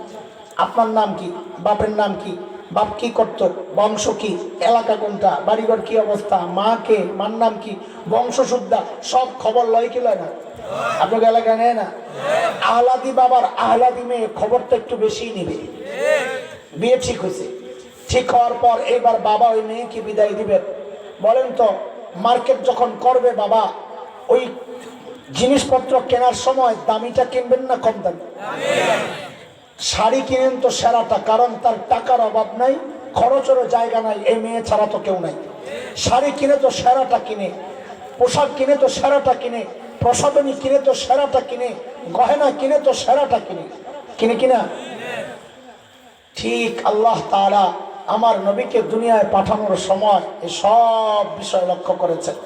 আপনার নাম কি, বাপের নাম কি, বাপ কি করত, বংশ কি, এলাকা কোনটা, বাড়িঘর কি অবস্থা, মা কে, মার নাম কি, বংশ শুদ্ধা, সব খবর লয় কি লয় না? আপনাকে এলাকায় নেয় না? আহ্লাদি বাবার আহ্লাদি মেয়ে খবরটা একটু বেশি নিবে। বিয়ে ঠিক হয়েছে, ঠিক হওয়ার পর এইবার বাবা ওই মেয়েকে বিদায় দিবেন। বলেন তো মার্কেট যখন করবে বাবা, ওই জিনিসপত্র কেনার সময় দামিটা কিনবেন না কম দামি? শাড়ি কিনেন তো সেরাটা, কারণ তার টাকার অভাব নাই, খরচেরও জায়গা নাই, এই মেয়ে ছাড়া তো কেউ নাই। শাড়ি কিনে তো সেরাটা কিনে, পোশাক কিনে তো সেরাটা কিনে, প্রসাধনী কিনে তো সেরাটা কিনে, গয়না কিনে তো সেরাটা কিনে, কিনে কিনা? ঠিক আল্লাহ তাআলা আমার নবীকে দুনিয়ায় পাঠানোর সময় এই সব বিষয় লক্ষ্য করেছেন।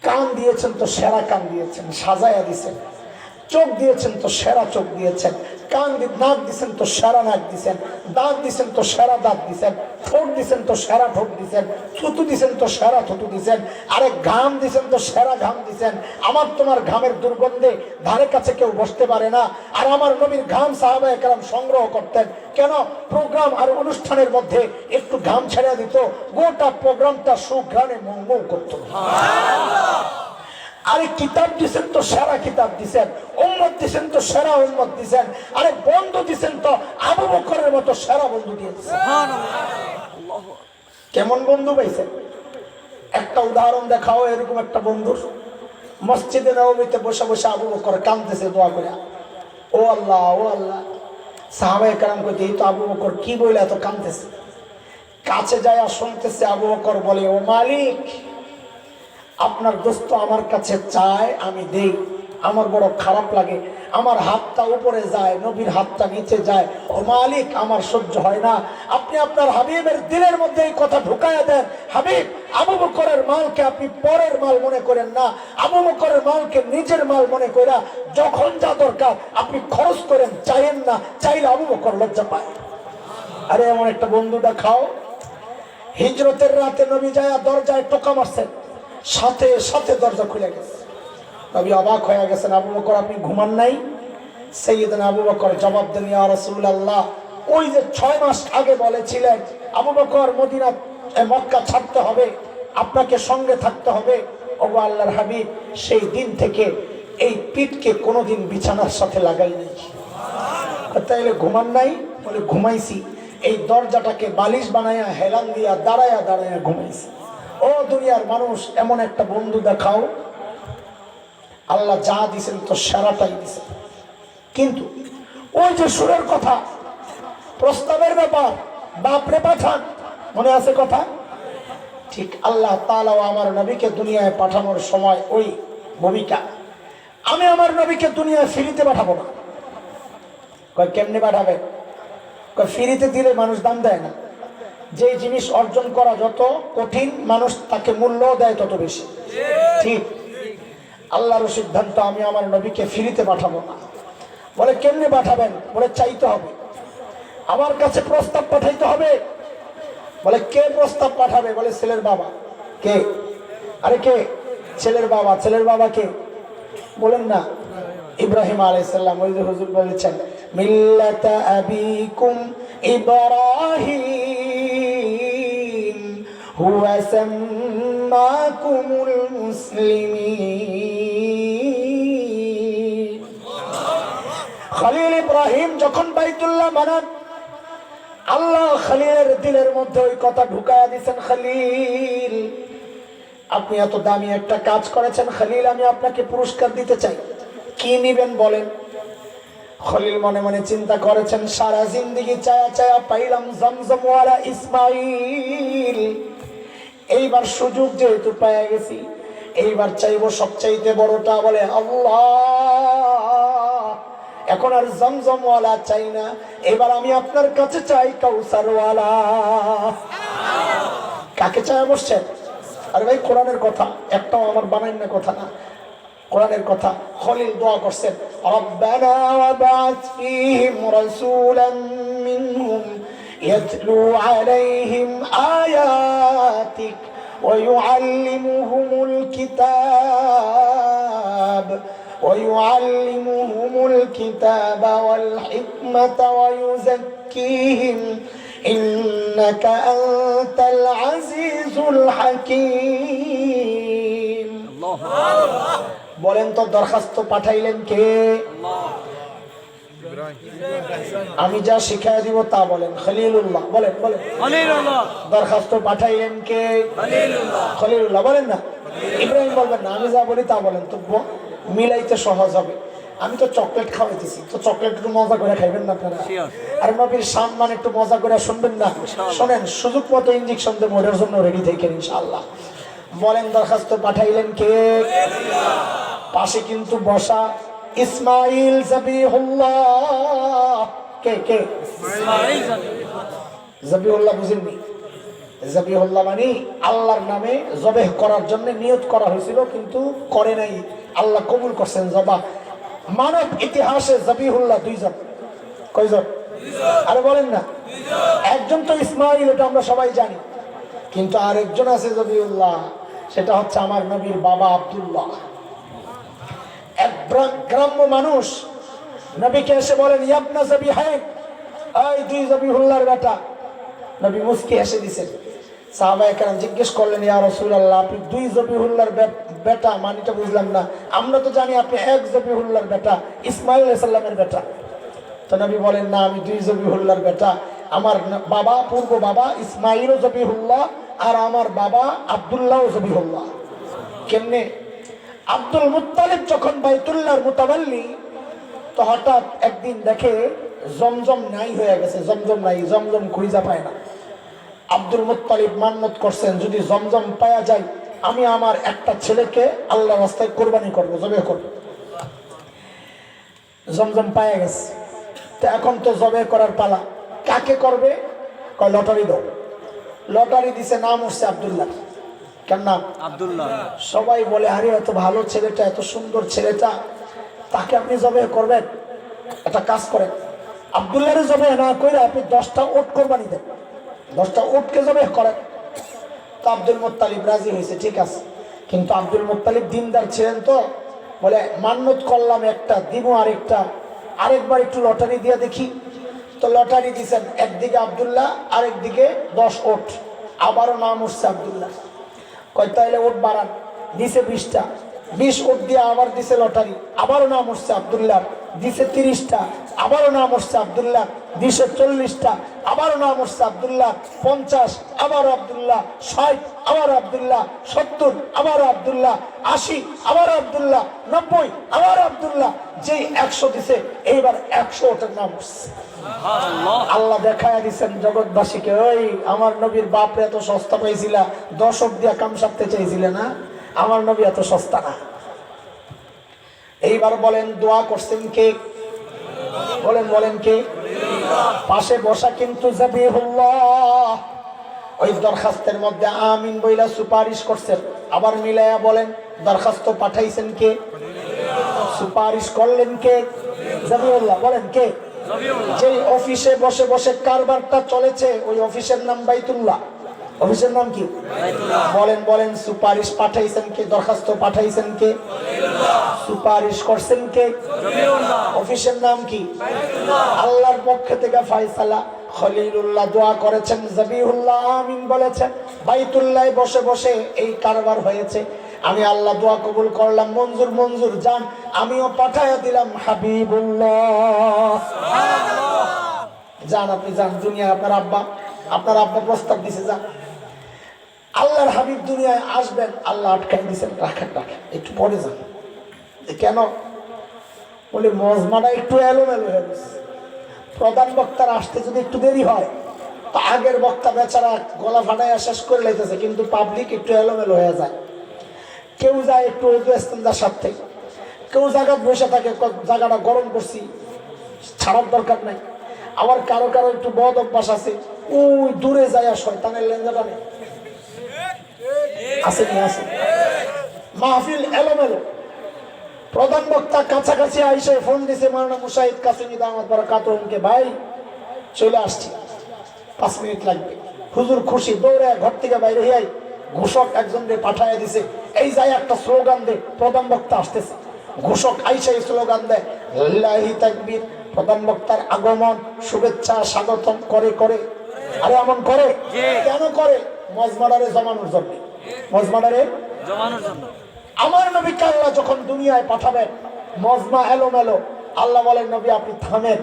কান দিয়েছেন তো সেরা কান দিয়েছেন, সাজায়া দিয়েছেন। চোখ দিয়েছেন তো সেরা চোখ দিয়েছেন, নাক দিয়েছেন তো সেরা নাক দিয়েছেন, দাঁত দিয়েছেন তো সেরা দাঁত দিয়েছেন, ঠোঁট দিয়েছেন তো সেরা ঠোঁট দিয়েছেন, থুতু দিয়েছেন তো সেরা থুতু দিয়েছেন, আরে ঘাম দিয়েছেন তো সেরা ঘাম দিয়েছেন। আমার তোমার ঘামের দুর্গন্ধে ধারে কাছে কেউ বসতে পারে না। আর আমার নবীর ঘাম সাহাবায়ে কেরাম সংগ্রহ করতেন, কেন? প্রোগ্রাম আর অনুষ্ঠানের মধ্যে একটু ঘাম ছেড়ে দিত, গোটা প্রোগ্রামটা সুঘ্রাণে মঙ্গল করত। আরে কিতাব দিছেন তো সেরা কিতাব দিছেন, উম্মত দিছেন তো সেরা উম্মত দিছেন, আরে বন্ধু দিছেন তো আবু বকরের মতো সেরা বন্ধু দিয়েছেন। কেমন বন্ধু পাইছেন? একটা উদাহরণ দেখাও এরকম একটা বন্ধুর। মসজিদে নববীতে বসে বসে আবু বকর কাঁদতেছে দোয়া করে, ও আল্লাহ ও আল্লাহ। সাহাবায়ে কেরাম কইতে এই তো আবু বকর কি বলে এত কাঁদতেছে। কাছে যায় আর শুনতেছে আবু বকর বলে, ও মালিক, আপনার দোস্ত আমার কাছে চায় আমি দেই, আমার বড় খারাপ লাগে, আমার হাতটা উপরে যায়, নবীর হাতটা নিচে যায়, ও মালিক আমার সহ্য হয় না। আপনি আপনার হাবিবের দিলের মধ্যে এই কথা ঢুকায়া দেন, হাবিব আবু বকরের মালকে আপনি পরের মাল মনে করেন না, আবু বকরের মালকে নিজের মাল মনে কইরা যখন যা দরকার আপনি খরচ করেন, চাইেন না, চাইলে আবু বকর লজ্জা পায়। আরে এমন একটা বন্ধু দেখাও। হিজরতের রাতে নবী যায় দরজায় টোকা মারছেন, সাথে সাথে দরজা খুলে গেছে। নবী অবাক হয়ে গেছেন, আবু বকর আপনি ঘুমান নাই? সাইয়েদনা আবু বকর জবাব দেন, ইয়া রাসূলুল্লাহ, ওই যে 6 মাস আগে বলেছিলেন আবু বকর মদিনা মক্কা ছাড়তে হবে, আপনাকে সঙ্গে থাকতে হবে, ওগো আল্লাহর হাবিব, সেই দিন থেকে এই পিঠকে কোনোদিন বিছানার সাথে লাগাই নাই। তাইলে ঘুমান নাই? বলে ঘুমাইছি, এই দরজাটাকে বালিশ বানাইয়া হেলান দিয়া দাঁড়ায়া দাঁড়ায়া ঘুমাইছি। ও দুনিয়ার মানুষ, এমন একটা বন্ধু দেখাও, আল্লাহ যা দিছেন তো সারাটাই দিছেন। কিন্তু ওই যে সুরের কথা, প্রস্তাবের ব্যাপার, বাপরে পাঠান, মনে আছে কথা? ঠিক আল্লাহ তাআলা আমার নবীকে দুনিয়ায় পাঠানোর সময় ওই ভূমিকা, আমি আমার নবীকে দুনিয়ায় ফ্রিতে পাঠাবো না। কয় কেমনে পাঠাবে? কয় ফ্রিতে দিলে মানুষ দাম দেয় না, যে জিনিস অর্জন করা যত কঠিন মানুষ তাকে মূল্য দেয় তত বেশি। ঠিক আল্লাহর সিদ্ধান্ত, আমি আমার নবীকে ফ্রিতে পাঠাবো না। বলে কেমনে পাঠাবেন? বলে চাইতে হবে, আমার কাছে প্রস্তাব পাঠাইতে হবে। বলে কে প্রস্তাব পাঠাবে? বলে ছেলের বাবা। কে? আরে কে? ছেলের বাবা। ছেলের বাবা কে? বলেন না, ইব্রাহিম আলাইহিস সালাম। ওই যে হুজুর বলেছেন মিল্লাতা আবিকুম ইব্রাহিম হুয়া সাম্মাকুমুল মুসলিমিন। খলিল ইব্রাহিম যখন বাইতুল্লাহ বানান, আল্লাহ খলিলের দিলের মধ্যে ওই কথা ঢুকায়া দিয়েছেন, খলিল আপনি এত দামি একটা কাজ করেছেন, খলিল আমি আপনাকে পুরস্কার দিতে চাই। কি নিবেন বলেন? খলিল মনে মনে চিন্তা করেছেন, সারা জিন্দেগি চায়া চায়া পাইলাম জমজমওয়ালা ইসমাইল, এইবার সুযোগ যেহেতু পেয়ে গেছি, এইবার চাইবো সবচাইতে বড়টা। বলে আল্লাহ, এখন আর জমজমওয়ালা চাই না, এবার আমি আপনার কাছে চাই কাউসারওয়ালা। কাকে চায় বসছেন? আরে ভাই কোরআনের কথা, একটাও আমার বানাই না কথা না, কোরআনের কথা। খলিল দোয়া করছেন, রব্বানা ওয়াবআথ ফীহিম রাসূলাম মিনহুম ইয়াতলু আলাইহিম আয়াতিক ওয়া ইউআল্লিমুহুমুল কিতাব ويعلمهم الكتاب والحكمة ويزكيهم إنك أنت العزيز الحكيم। বলেন তো দরখাস্ত পাঠাইলেন কে? আমি যা শিখাই দিব তা বলেন, খলিলুল্লাহ। বলেন বলেন খলিলুল্লাহ। দরখাস্ত পাঠাইলেন কে? খলিলুল্লাহ। খলিলুল্লাহ বলেন না, ইব্রাহিম বলবেন না, আমি যা বলি তা বলেন, তো মিলাইতে সহজ হবে। আমি তো চকলেট খাওয়াইতেছি, তো চকলেট একটু মজা করে খাইবেন না আপনারা? আর নবীর সম্মান একটু মজা করে শুনবেন না? শোনেন, সুযোগ মতো ইঞ্জেকশন দেবো, ওটার জন্য রেডি থাকেন ইনশাআল্লাহ। বলেন দরখাস্ত পাঠাইলেন কে? পাশে কিন্তু বসা ইসমাইল জবিহুল্লাহ। কে কে? জবিহুল্লাহ বুঝেননি? জবিহুল্লাহ মানে আল্লাহর নামে জবেহ করার জন্য নিয়ত করা হয়েছিল, কিন্তু করে নাই, আল্লাহ কবুল করছেন জবা। মানব ইতিহাসে জবিহুল্লাহ দুইজন। কয়জন? আরে বলেন না, একজন তো ইসমাইল, এটা আমরা সবাই জানি, কিন্তু আরেকজন আছে জবিহুল্লাহ, সেটা হচ্ছে আমার নবীর বাবা আব্দুল্লাহ। এক গ্রাম্য মানুষ নবীকে এসে বলেন, ইয়াবনা জবিহাইন, এই দুই জবিহুল্লাহর বেটা। নবী মুস্কি হেসে দিয়েছেন। সাহাবায়ে কেরাম জিজ্ঞেস করলেন, ইয়া রাসূলুল্লাহ, আপনি দুই জবিহুল্লাহর বেটা, মানিটা বুঝলাম না। আমরা তো জানি আপনি এক জবিহুল্লাহর বেটা, ইসমাইল আলাইহিস সালামের বেটা। তো নবী বলেন, না, আমি দুই জবিহুল্লাহর বেটা। আমার বাবা, পূর্ব বাবা ইসমাইলও জবিহুল্লাহ, আর আমার বাবা আব্দুল্লাহও জবিহুল্লাহ। কেমনে? আব্দুল মুত্তালিব যখন বাইতুল্লাহর মুতাওয়াল্লি, তো হঠাৎ একদিন দেখে জমজম নাই হয়ে গেছে, জমজম নাই, জমজম খুঁজা পায় না। আব্দুল মুত্তালিব মান্নত করছেন, যদি জমজম পাওয়া যায় আমি আমার একটা ছেলেকে আল্লাহর রাস্তায় কোরবানি করবো, জবে করবো। জমজম পাওয়া গেছে, তো এখন তো জবে করার পালা। কাকে করবে? কয় লটারি দাও। লটারি দিছে, নাম হচ্ছে আব্দুল্লাহ। কেন নাম? আব্দুল্লাহ। সবাই বলে, আরে এত ভালো ছেলেটা, এত সুন্দর ছেলেটা, তাকে আপনি জবে করবেন? একটা কাজ করেন, আব্দুল্লাহরে জবে না করে আপনি 10টা উট কোরবানি দেন, 10টা উটকে জবে করেন, তো আব্দুল মুত্তালিব রাজি হয়েছে, ঠিক আছে। কিন্তু আব্দুল মুত্তালিব দিনদার ছিলেন, তো বলে মান্নত করলাম একটা, দিব আরেকটা, আরেকবার একটু লটারি দিয়ে দেখি। তো লটারি দিয়েছেন, একদিকে আব্দুল্লাহ, আরেকদিকে 10 ওট। আবারও নাম উঠছে আব্দুল্লাহ। কয় তাইলে ওট বাড়ান, দিছে 20টা। 20 ওট দিয়ে আবার দিছে লটারি, আবারও নাম উঠছে আব্দুল্লাহ, দিছে 30টা। আবারও নাম উঠছে আব্দুল্লাহ, দিছে 40টা। আবারও নাম উঠছে আব্দুল্লাহ, 50। আবারও আব্দুল্লাহ 60। আবারও আব্দুল্লাহ 70। আবারও আব্দুল্লাহ 80। আবারও আব্দুল্লাহ 90। আবারও আব্দুল্লাহ যেই 100 দিছে, এইবার 100 ওটের নাম উঠছে। আল্লাহ দেখায় দিচ্ছেন জগৎবাসীকে, ওই আমার নবীর বাপরে এত সস্তা পাইছিল, 10 ওট দিয়া কাম সারতে চাইছিলে না, আমার নবী এত সস্তা না। এইবার বলেন দোয়া করছেন কে? বলেন কে? পাশে বসা কিন্তু জাবিহুল্লাহ ওই দরখাস্তের মধ্যে আমিন বইলা সুপারিশ করছেন। আবার মিলাইয়া বলেন দরখাস্ত পাঠাইছেন কে? সুপারিশ করলেন কে? জাবিহুল্লাহ। বলেন কে? যে অফিসে বসে বসে কারবারটা চলেছে, ওই অফিসের নাম বাইতুল্লাহ। অফিসের নাম কি? বলেন সুপারিশ পাঠাইছেন কে? দরখাস্ত পাঠাইছেন কে? সুপারিশ করছেন কে? অফিসের নাম কি? আল্লাহর পক্ষ থেকে ফয়সালা। খলিলুল্লাহ দোয়া করেছেন, জাবিহুল্লাহ আমিন বলেছেন, বাইতুল্লাহ বসে বসে এই কারবার হয়েছে। আমি আল্লাহ দোয়া কবুল করলাম, মঞ্জুর যান, আমিও পাঠাইয়া দিলাম হাবিবুল্লাহ। যান, আপনি যান দুনিয়া। আপনার আব্বা প্রস্তাব দিছে, যান। আল্লাহর হাবিব দুনিয়ায় আসবেন, আল্লাহ আটকাই দিচ্ছেন, রাখেন একটু পরে যান। কেন? বলে মজমাটা একটু এলোমেলো হয়ে গেছে। প্রধান বক্তার আসতে যদি একটু দেরি হয়, তো আগের বক্তা বেচারা গলা ফাটাইয়া শেষ করে লাইতেছে, কিন্তু পাবলিক একটু এলোমেলো হয়ে যায়। কেউ যায় একটু ইস্তেঞ্জার সাথে, কেউ জায়গা বসে থাকে, জায়গাটা গরম করছি, ছাড়ার দরকার নাই। আবার কারো একটু বদ অভ্যাস আছে, ওই দূরে যায় শয়তানের লেঞ্জাটা নেই, আসেনি? আছে। মাহফিল এলোমেলো। প্রধান বক্তা কাছাকাছি আইসে ফোন দিছে মাওলানা মুশাহিদ কাসেমি দামাত বারাকাতুহুকে, ভাই চলে আসছি, 5 মিনিট লাগবে। হুজুর খুশি, দৌড়ে ঘর থেকে বাইরে হয়ে ঘোষক একজনকে পাঠাইয়া দিছে, এই যাই একটা স্লোগান দে, প্রধান বক্তা আসতেছে। ঘোষক আইসা এই স্লোগান দেয়, লিল্লাহি তাকবীর। প্রধান বক্তার আগমন, শুভেচ্ছা, স্বাগতম করে। আরে এমন করে কেন করে? মজমাডারে জমানোর জন্য। মজমাডারে জমানোর জন্য। আমার নবীকে আল্লাহ যখন দুনিয়ায় পাঠাবেন, মজমা এলোমেলো। আল্লাহ বলেন, নবী আপনি থামেন,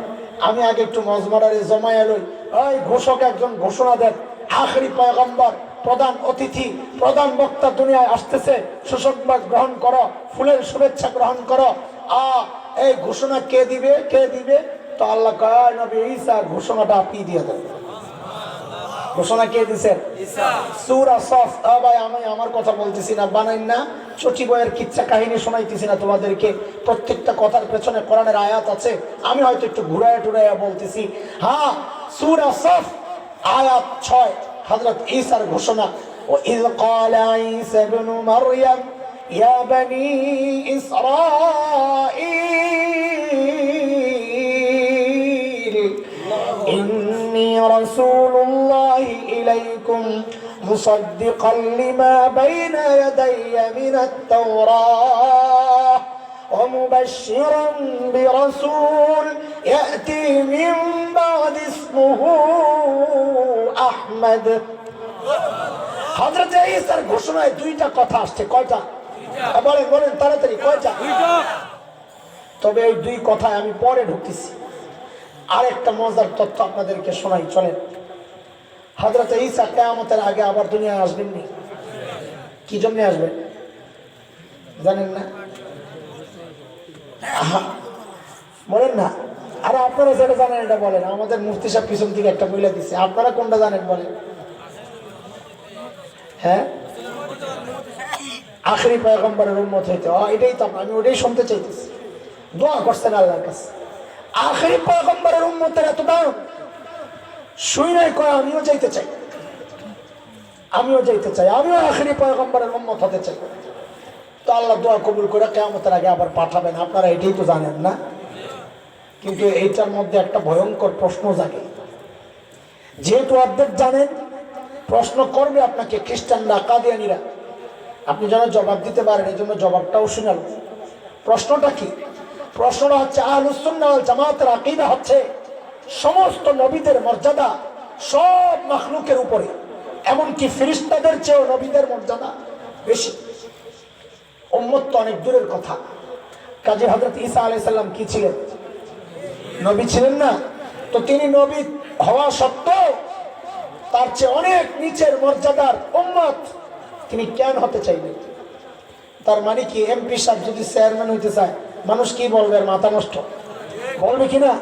আমি আগে একটু মজমাডারে জমা এলোই। ওই ঘোষক একজন ঘোষণা দেন, আখরি পয়গম্বর, প্রধান অতিথি, প্রধান বক্তা দুনিয়ায় আসতেছে, সুসংবাদ গ্রহণ করো, ফুলের শুভেচ্ছা গ্রহণ করো। এই ঘোষণা কে দিবে? তো আল্লাহ কয়, নবী ঈসা ঘোষণাটা আপনি দিয়ে দেন। ঘোষণা কে দিছেন? সূরা সফ। ভাই আমি আমার কথা বলতেছি না, বানাইন না, চটি বইয়ের কিচ্ছা কাহিনী শোনাইতেছি না তোমাদেরকে। প্রত্যেকটা কথার পেছনে কোরআনের আয়াত আছে, আমি হয়তো একটু ঘুরাইয়া বলতেছি। হ্যাঁ, সূরা সফ আয়াত 6, হযরত ঈসার ঘোষণা। وإذ قال عيسى ابن مريم يا بني إسرائيل إني رسول الله إليكم مصدقا لما بين يدي من التوراة ومبشرا برسول يأتي من بعد اسمه أحمد। হযরত ঈসার ঘোষণায় 2টা কথা আসছে। কয়টা? বলেন তাড়াতাড়ি, কয়টা? 2টা। তবে এই 2 কথায় আমি পরে ঢুকতেছি। আরেকটা মজার তথ্য আপনাদেরকে শোনাই, চলেন। হযরত ঈসা কিয়ামতের আগে আবার দুনিয়ায় আসবেন নি? কি জন্য আসবেন জানেন না? বলেন না। আরে আপনারা যেটা জানেন এটা বলেন। আমাদের মুফতি সাহেব পিছন থেকে একটা বইলা দিচ্ছে, আপনারা কোনটা জানেন বলেন? হ্যাঁ, আখেরি পয়গম্বরের উম্মত হইতে। এটাই তো আমি ওটাই শুনতে চাইতেছি। দোয়া করছেন আল্লাহর কাছে, আখেরি পয়গম্বরের উম্মতের এত দাম শুই নাই কয় আমিও যাইতে চাই, আমিও আখেরি পয়গম্বরের উম্মত হতে চাই। তো আল্লাহ দোয়া কবুল করে কিয়ামতের আগে আবার পাঠাবেন, আপনারা এটাই তো জানেন না? কিন্তু এইটার মধ্যে একটা ভয়ঙ্কর প্রশ্ন জাগে। যেহেতু অর্ধেক জানেন, প্রশ্ন করবে আপনাকে খ্রিস্টানরা, কাদিয়ানীরা, আপনি যেন জবাব দিতে পারেন, এই জন্য জবাবটাও শুনাল। প্রশ্নটা কি? প্রশ্নটা হচ্ছে আহলুস সুন্নাহ ওয়াল জামাতের আকীদা হচ্ছে সমস্ত নবীদের মর্যাদা সব মাখলুকের উপরে, এমনকি ফেরেশতাদের চেয়েও নবীদের মর্যাদা বেশি। উম্মত তো অনেক দূরের কথা। কাজী হযরত ঈসা আলাইহিস সালাম কি ছিলেন? নবী ছিলেন না? তো তিনি নবী হওয়া সত্ত্বেও তার চেয়ে অনেক নিচের মর্যাদার উম্মত তিনি কেন হতে চাইলেন? তার মানে কি এমপি সাহেব যদি চেয়ারম্যান হইতে চায়, মানুষ কি বলবে? আর মাথা নষ্ট বলবে কিনা?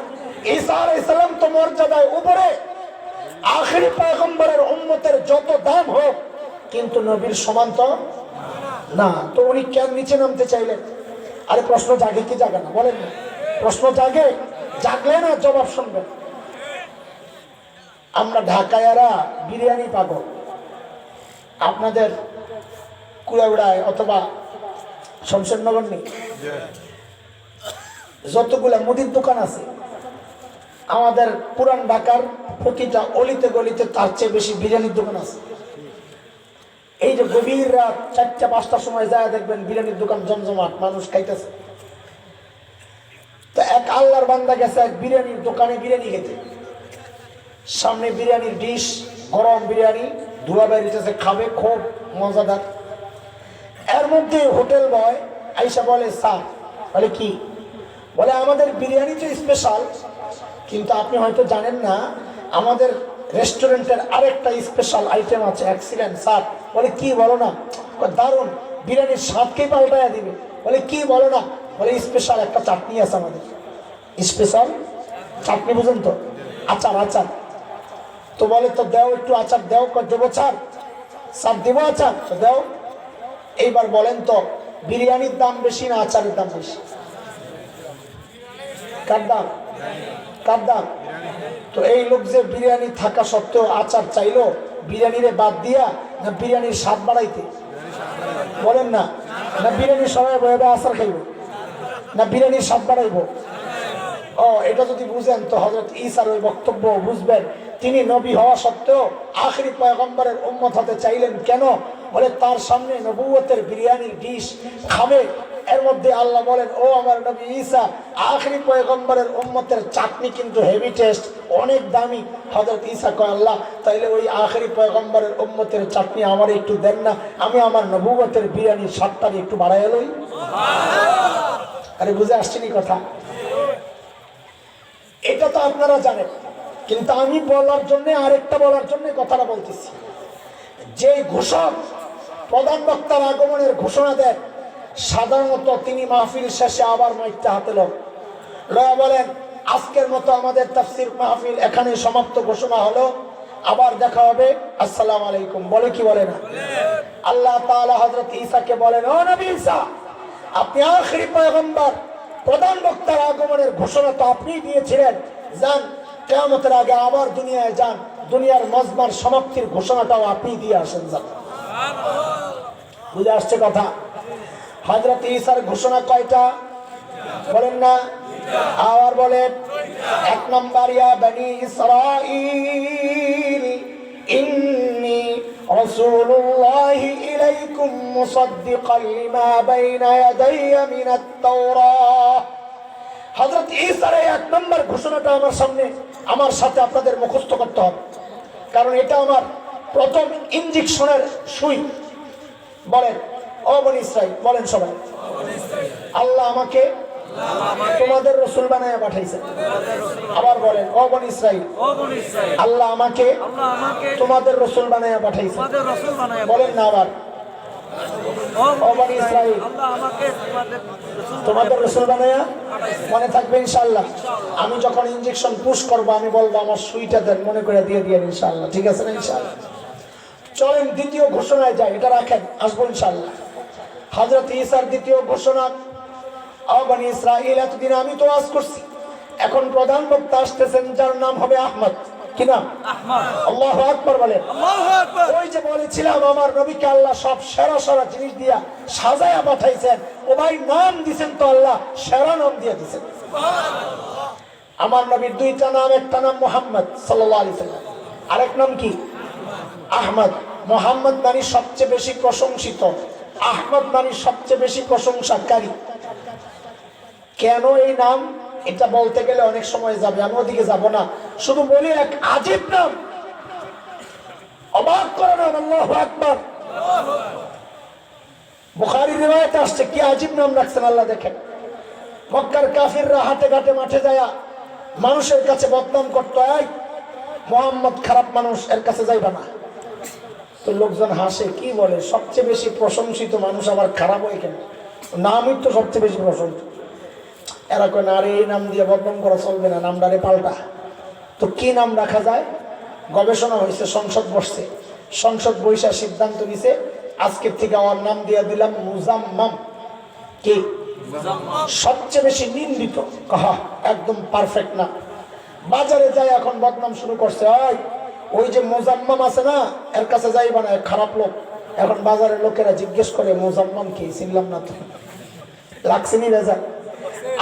ঈসা আলাইহিস সালাম তো মর্যাদায় উপরে, আখেরি পয়গম্বরের উম্মতের যত দাম হোক, কিন্তু নবীর সমান তো না। তো উনি কেন নিচে নামতে চাইলেন? আরে প্রশ্ন জাগে কি জাগে না বলেন না? প্রশ্ন জাগে, জাগলে না জবাব শুনবেন। আমরা ঢাকায়ারা বিরিয়ানি পাগল। আপনাদের কুড়াউড়ায় অথবা শমশেরনগর নেই, যতগুলা মুদির দোকান আছে আমাদের পুরান ঢাকার প্রতিটা অলিতে গলিতে তার চেয়ে বেশি বিরিয়ানির দোকান আছে। এই যে গভীর রাত 4টা-5টার সময় যায় দেখবেন বিরিয়ানির দোকান জমজমাট, মানুষ খাইতেছে। তো এক আল্লাহর বান্দা গেছে এক বিরিয়ানির দোকানে বিরিয়ানি খেতে। সামনে বিরিয়ানির ডিশ, গরম বিরিয়ানি, ধোয়া বেরিয়েছে, খাবে, খুব মজাদার। এর মধ্যে হোটেল বয় আইসা বলে, স্যার, বলে কি? বলে আমাদের বিরিয়ানি তো স্পেশাল, কিন্তু আপনি হয়তো জানেন না আমাদের রেস্টুরেন্টের আরেকটা স্পেশাল আইটেম আছে। Excellent sir. বলে কি? বলো না। দারুণ, বিরিয়ানির স্বাদকেই পাল্টাইয়া দিবে। বলে কি? বলো না। বলে স্পেশাল একটা চাটনি আছে আমাদের। স্পেশাল চাটনি বুঝেন তো? আচার, আচার। তো বলে তো দেও একটু আচার দেও। দেবো স্যার? স্যার দেবো আচার? তো দেও। এইবার বলেন তো বিরিয়ানির দাম বেশি না আচারের দাম বেশি? কার দাম? কার দাম? তো এই লোক যে বিরিয়ানি থাকা সত্ত্বেও আচার চাইলো, বিরিয়ানিরে বাদ দিয়া না বিরিয়ানির স্বাদ বাড়াইতে? বলেন না। না বিরিয়ানির সবাই বয়ে আচার খাইব, না বিরিয়ানির স্বাদ বাড়াইব? ও, এটা যদি বুঝেন তো হযরত ঈসার ওই বক্তব্য বুঝবেন। তিনি নবী হওয়া সত্ত্বেও আখেরি পয়গম্বরের উম্মত হতে চাইলেন কেন? বলে তার সামনে নবুয়তের বিরিয়ানির ডিশ খাবে, এর মধ্যে আল্লাহ বলেন, ও আমার নবী ঈসা, আখেরি পয়গম্বরের উম্মতের চাটনি কিন্তু হেভি টেস্ট, অনেক দামি। হযরত ঈসা কয়, আল্লাহ তাইলে ওই আখেরি পয়গম্বরের উম্মতের চাটনি আমার একটু দেন না, আমি আমার নবুয়তের বিরিয়ানির স্বাদটা একটু বাড়াই লই। আরে বুঝে আসছেনি কথা? এটা তো আপনারা জানেন, কিন্তু আমি বলার জন্য, আরেকটা বলার জন্য কথাটা বলতেছি। যে ঘোষক প্রধান বক্তার আগমনের ঘোষণা দেন, সাধারণত তিনি মাহফিল শেষে আবার মাইকটা হাতে লয়া বলেন, আজকের মতো আমাদের তাফসীর মাহফিল এখানে সমাপ্ত ঘোষণা হলো, আবার দেখা হবে, আসসালামু আলাইকুম। বলে কি বলে না? আল্লাহ তাআলা হযরত ঈসাকে বলেন, ও নবী ঈসা, আপনি আখেরি পয়গম্বর, প্রধান বক্তার আগমনের ঘোষণা তো আপনিই দিয়েছিলেন, যান কিয়ামতের আগে আবার দুনিয়ায় যান, দুনিয়ার মজমার সমাপ্তির ঘোষণাটাও আপনি দিয়ে আসেন, যান। বুঝে আসছে কথা? হযরত ঈসার ঘোষণা কয়টা বলেন না? আবার বলেন, 1 নাম্বার, ইয়া বনি ইসরাঈল ইন্নী রাসূলুল্লাহি ইলাইকুম মুসাদ্দিকান লিমা বাইনা ইয়াদাইয়া মিনাত তাওরাহ। হযরত ঈসার এই 1 নাম্বার ঘোষণাটা আমার সামনে, আমার সাথে আপনাদের মুখস্থ করতে হবে, কারণ এটা আমার প্রথম ইনজেকশনের সুই। বলেন, ও বনি ইসরাইল, বলেন সবাই, আল্লাহ আমাকে তোমাদের রাসূল বানায়া পাঠাইছেন। আবার বলেন, ও বনি ইসরাইল, আল্লাহ আমাকে তোমাদের রাসূল বানায়া পাঠাইছেন। বলেন না আবার, ও বনি ইসরাইল, তোমাদের রাসূল বানায়া। মনে থাকবে ইনশাআল্লাহ। আমি যখন ইনজেকশন পুশ করব, আমি বলবো আমার সুইটা দেন, মনে করে দিয়ে দিয়েন ইনশাআল্লাহ। ঠিক আছে না? ইনশাআল্লাহ। চলেন দ্বিতীয় ঘোষণায় যাই, এটা রাখেন, আসবো ইনশাআল্লাহ। হযরত ঈসার দ্বিতীয় ঘোষণা, ও বনি ইসরাঈল, এতদিন আমি তো ওয়াজ করছি, এখন প্রধান বক্তা আসতেছেন যার নাম হবে আহমদ। কি নাম? আহমদ। আল্লাহু আকবার বলেন। আল্লাহু আকবার। ওই যে বলেছিলাম আমার নবীকে আল্লাহ সব সেরা সেরা জিনিস দিয়া সাজায়া পাঠাইছেন, ও ভাই নাম দিবেন তো আল্লাহ সেরা নাম দিয়ে দিবেন। সুবহানাল্লাহ। আমার নবীর 2টা নাম, একটা নাম মুহাম্মদ সাল্লাল্লাহু আলাইহি সাল্লাম, আরেক নাম কি? আহমদ, মোহাম্মদ মানে সবচেয়ে বেশি প্রশংসিত, আহমদ মানে সবচেয়ে বেশি প্রশংসাকারী। কেন এই নাম, এটা বলতে গেলে অনেক সময় যাবে, আমি ওদিকে যাব না, শুধু বলি এক আজীব নাম, অবাক করে নাম, আল্লাহু আকবার। বুখারী রিওয়ায়াতে আসছে কি আজীব নাম রাখছেন আল্লাহ। দেখেন, মক্কার কাফিররা হাটে ঘাটে মাঠে যায় মানুষের কাছে বদনাম করতো, এই মোহাম্মদ খারাপ মানুষ, এর কাছে যাইবা না। তো লোকজন হাসে, কি বলে সবচেয়ে বেশি প্রশংসিত মানুষ আবার খারাপ হয় কেন? নামই তো সবচেয়ে বেশি প্রশংসিত। এরা কয় না, আরে এই নাম দিয়ে বদনাম করা চলবে না, নামটারে পাল্টা। তো কি নাম রাখা যায়? গবেষণা হয়েছে, সংসদ বসছে, সংসদ বৈশা সিদ্ধান্ত নিছে আজকের থেকে আমার নাম দিয়ে দিলাম মুজাম্মাম। কি সবচেয়ে বেশি নিন্দিত, কাহা একদম পারফেক্ট না। বাজারে যায় এখন বদনাম শুরু করছে, ওই যে মুজাম্মাম আছে না, এর কাছে যাইবা না, খারাপ লোক। এখন বাজারের লোকেরা জিজ্ঞেস করে মুজাম্মাম কি, চিনলাম না তো, লাগছেনি রেজা।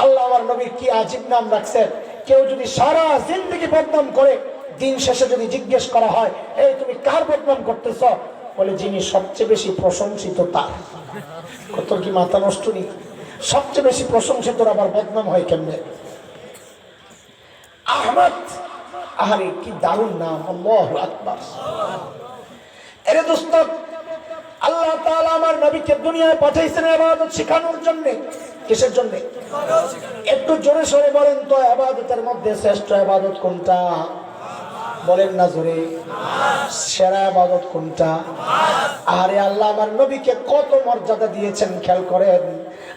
আল্লাহ আমার নবী কি আজীব নাম রাখছে। কেউ যদি সারা জিন্দগি বদনাম করে, দিন শেষে যদি জিজ্ঞেস করা হয়, এই তুমি কার বদনাম করতেছ, বলে যিনি সবচেয়ে বেশি প্রশংসিত তার। কত কি মাথা নষ্ট নেই, সবচেয়ে বেশি প্রশংসিত আবার বদনাম হয় কেমনে? আহমদ, আহারে কি দারুণ নাম, আল্লাহু আকবার। এরে দোস্ত, আল্লাহ তাআলা আমার নবীকে দুনিয়ায় পাঠাইছেন ইবাদত শেখানোর জন্য। কিসের জন্য? একটু জোরে সরে বলেন তো, ইবাদতের মধ্যে শ্রেষ্ঠ ইবাদত কোনটা? বলেন না জোরে, সেরা ইবাদত কোনটা? আরে আল্লাহ আমার নবীকে কত মর্যাদা দিয়েছেন, খেয়াল করেন।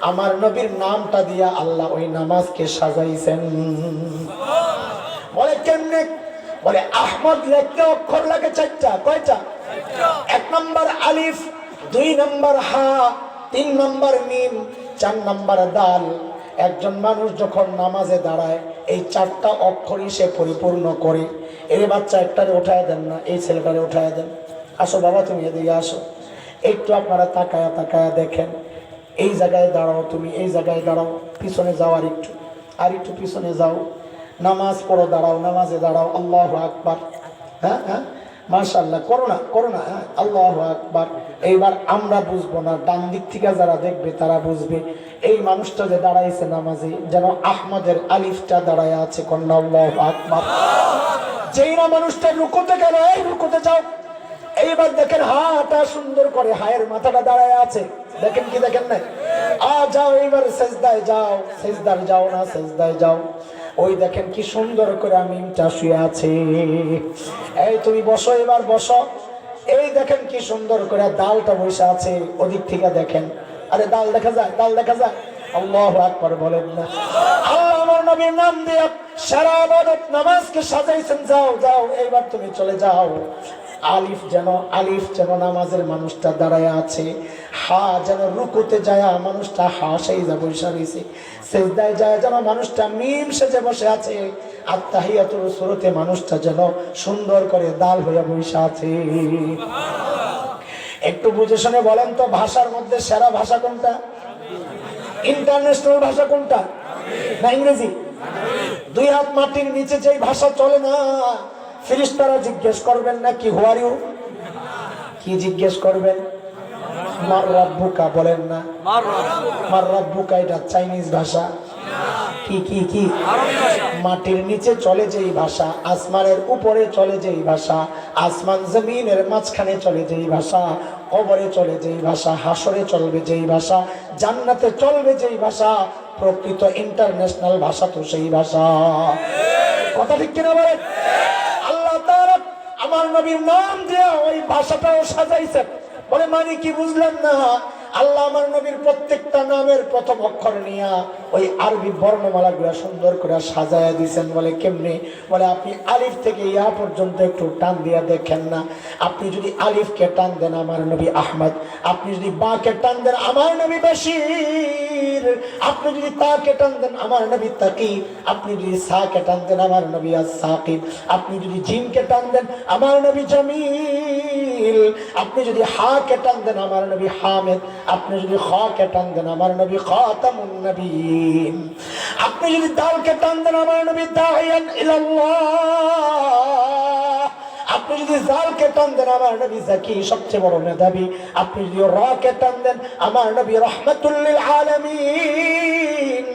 আমার নবীর নামটা দিয়া আল্লাহ ওই নামাজকে সাজাইছেন। বলে কেমনে? বলে আহমদ লিখতে অক্ষর লাগে চারটা। কয়টা? এক নম্বর আলিফ, দুই নম্বর হা, তিন নম্বর মিম, চার নম্বর দাল। একজন মানুষ যখন নামাজে দাঁড়ায় এই চারটা অক্ষরই সে পরিপূর্ণ করে। এর বাচ্চা একটারে উঠায় দেন না, এই ছেলেটারে উঠায় দেন। আসো বাবা, তুমি এদিকে আসো, একটু আপনারা তাকায়া তাকায়া দেখেন। এই জায়গায় দাঁড়াও, তুমি এই জায়গায় দাঁড়াও, পিছনে যাও, আর একটু পিছনে যাও। নামাজ পড়ো, দাঁড়াও, নামাজে দাঁড়াও, আল্লাহু আকবার। হ্যাঁ হ্যাঁ, মাশাআল্লাহ, করো না, হ্যাঁ, আল্লাহু আকবার। এইবার আমরা বুঝবো না, ডান দিক থেকে যারা দেখবে তারা বুঝবে এই মানুষটা যে দাঁড়াইছে নামাজে, যেন আহমদের আলিফটা দাঁড়ায় আছে। কন্যা আল্লাহু আকবার। যেই না মানুষটা রুকুতে গেল, এই রুকুতে যাও। এইবার দেখেন হাটা সুন্দর করে, হায়ের মাথাটা দাঁড়ায় আছে, দেখেন কি দেখেন না? যাও এইবার সেজদায় যাও, সেজদার যাও না, সেজদায় যাও। ওই দেখেন কি সুন্দর করে মিমটা শুয়ে আছে। এই তুমি বসো, এবার বসো। এই দেখেন কি সুন্দর করে দালটা বসে আছে, ওদিক থেকে দেখেন। আরে দাল দেখা যায়, দাল দেখা যায়। আল্লাহু আকবার বলেন না। আল্লাহ আমার নবীর নাম দিয়ে সারা ইবাদত নামাজকে সাজাইছেন। যাও যাও, এইবার তুমি চলে যাও। আলিফ যেন নামাজের মানুষটা দাঁড়ায় আছে, হা যেন রুকুতে যায় মানুষটা হা সেই যা বসে রয়েছে, সেজদায় যায় যেন মানুষটা মিম সেজে বসে আছে, আত্তাহিয়াতুর সুরতে মানুষটা যেন সুন্দর করে দাল হয়ে বসে আছে। একটু বুঝে শুনে বলেন তো, ভাষার মধ্যে সেরা ভাষা কোনটা? ইন্টারন্যাশনাল ভাষা কোনটা? না ইংরেজি? দুই হাত মাটির নিচে যেই ভাষা চলে না, ফেরেশতারা জিজ্ঞেস করবেন না কি হু আর ইউ? কি জিজ্ঞেস করবেন? মার রাব্বুকা বলেন না? মার রাব্বুকা এটা চাইনিজ ভাষা। কি কি কি? মাটির নিচে চলে যেই ভাষা, আসমানের উপরে চলে যেই ভাষা, আসমান জমিনের মাঝখানে চলে যেই ভাষা, কবরে চলে যেই ভাষা, হাসরে চলবে যেই ভাষা, জান্নাতে চলবে যেই ভাষা, প্রকৃত ইন্টারন্যাশনাল ভাষা তো সেই ভাষা। কথা ঠিক কিনা বলেন? আল্লাহ তাআলা আমার নবীর নাম দিয়ে ওই ভাষাটাও সাজাইছেন। বলে মানে কি বুঝলাম না? আল্লাহ আমার নবীর প্রত্যেকটা নামের প্রথম অক্ষর নিয়ে ওই আরবি বর্ণমালা গুলা সুন্দর করে সাজায়া দিয়েছেন। বলে কেমনে? বলে আপনি আলিফ থেকে ইয়া পর্যন্ত একটু টান দিয়া দেখেন না। আপনি যদি আলিফকে টান দেন আমার নবী আহমদ, আপনি যদি বাকে টান দেন আমার নবী বাশির, আপনি যদি তাকে টান দেন আমার নবী তাকি, আপনি যদি সাকে টান দেন আমার নবী আস-সাকিব, আপনি যদি জিমকে টান দেন আমার নবী জামিল, আপনি যদি হাকে টান দেন আমার নবী হামিদ, আপনি যদি খাকে টান দেন আমার নবী খাতামুন নবিয়্যিন, আপনি যদি দালকে টান দেন আমার নবী দাইয়ান ইলাল্লাহ, আপনি আপনি যদি জালকে টান দেন আমার নবী জাকি সবচেয়ে বড় মেধাবী। আপনি যদি রাকে টান দেন আমার নবী রাহমাতুল লিল আলামিন।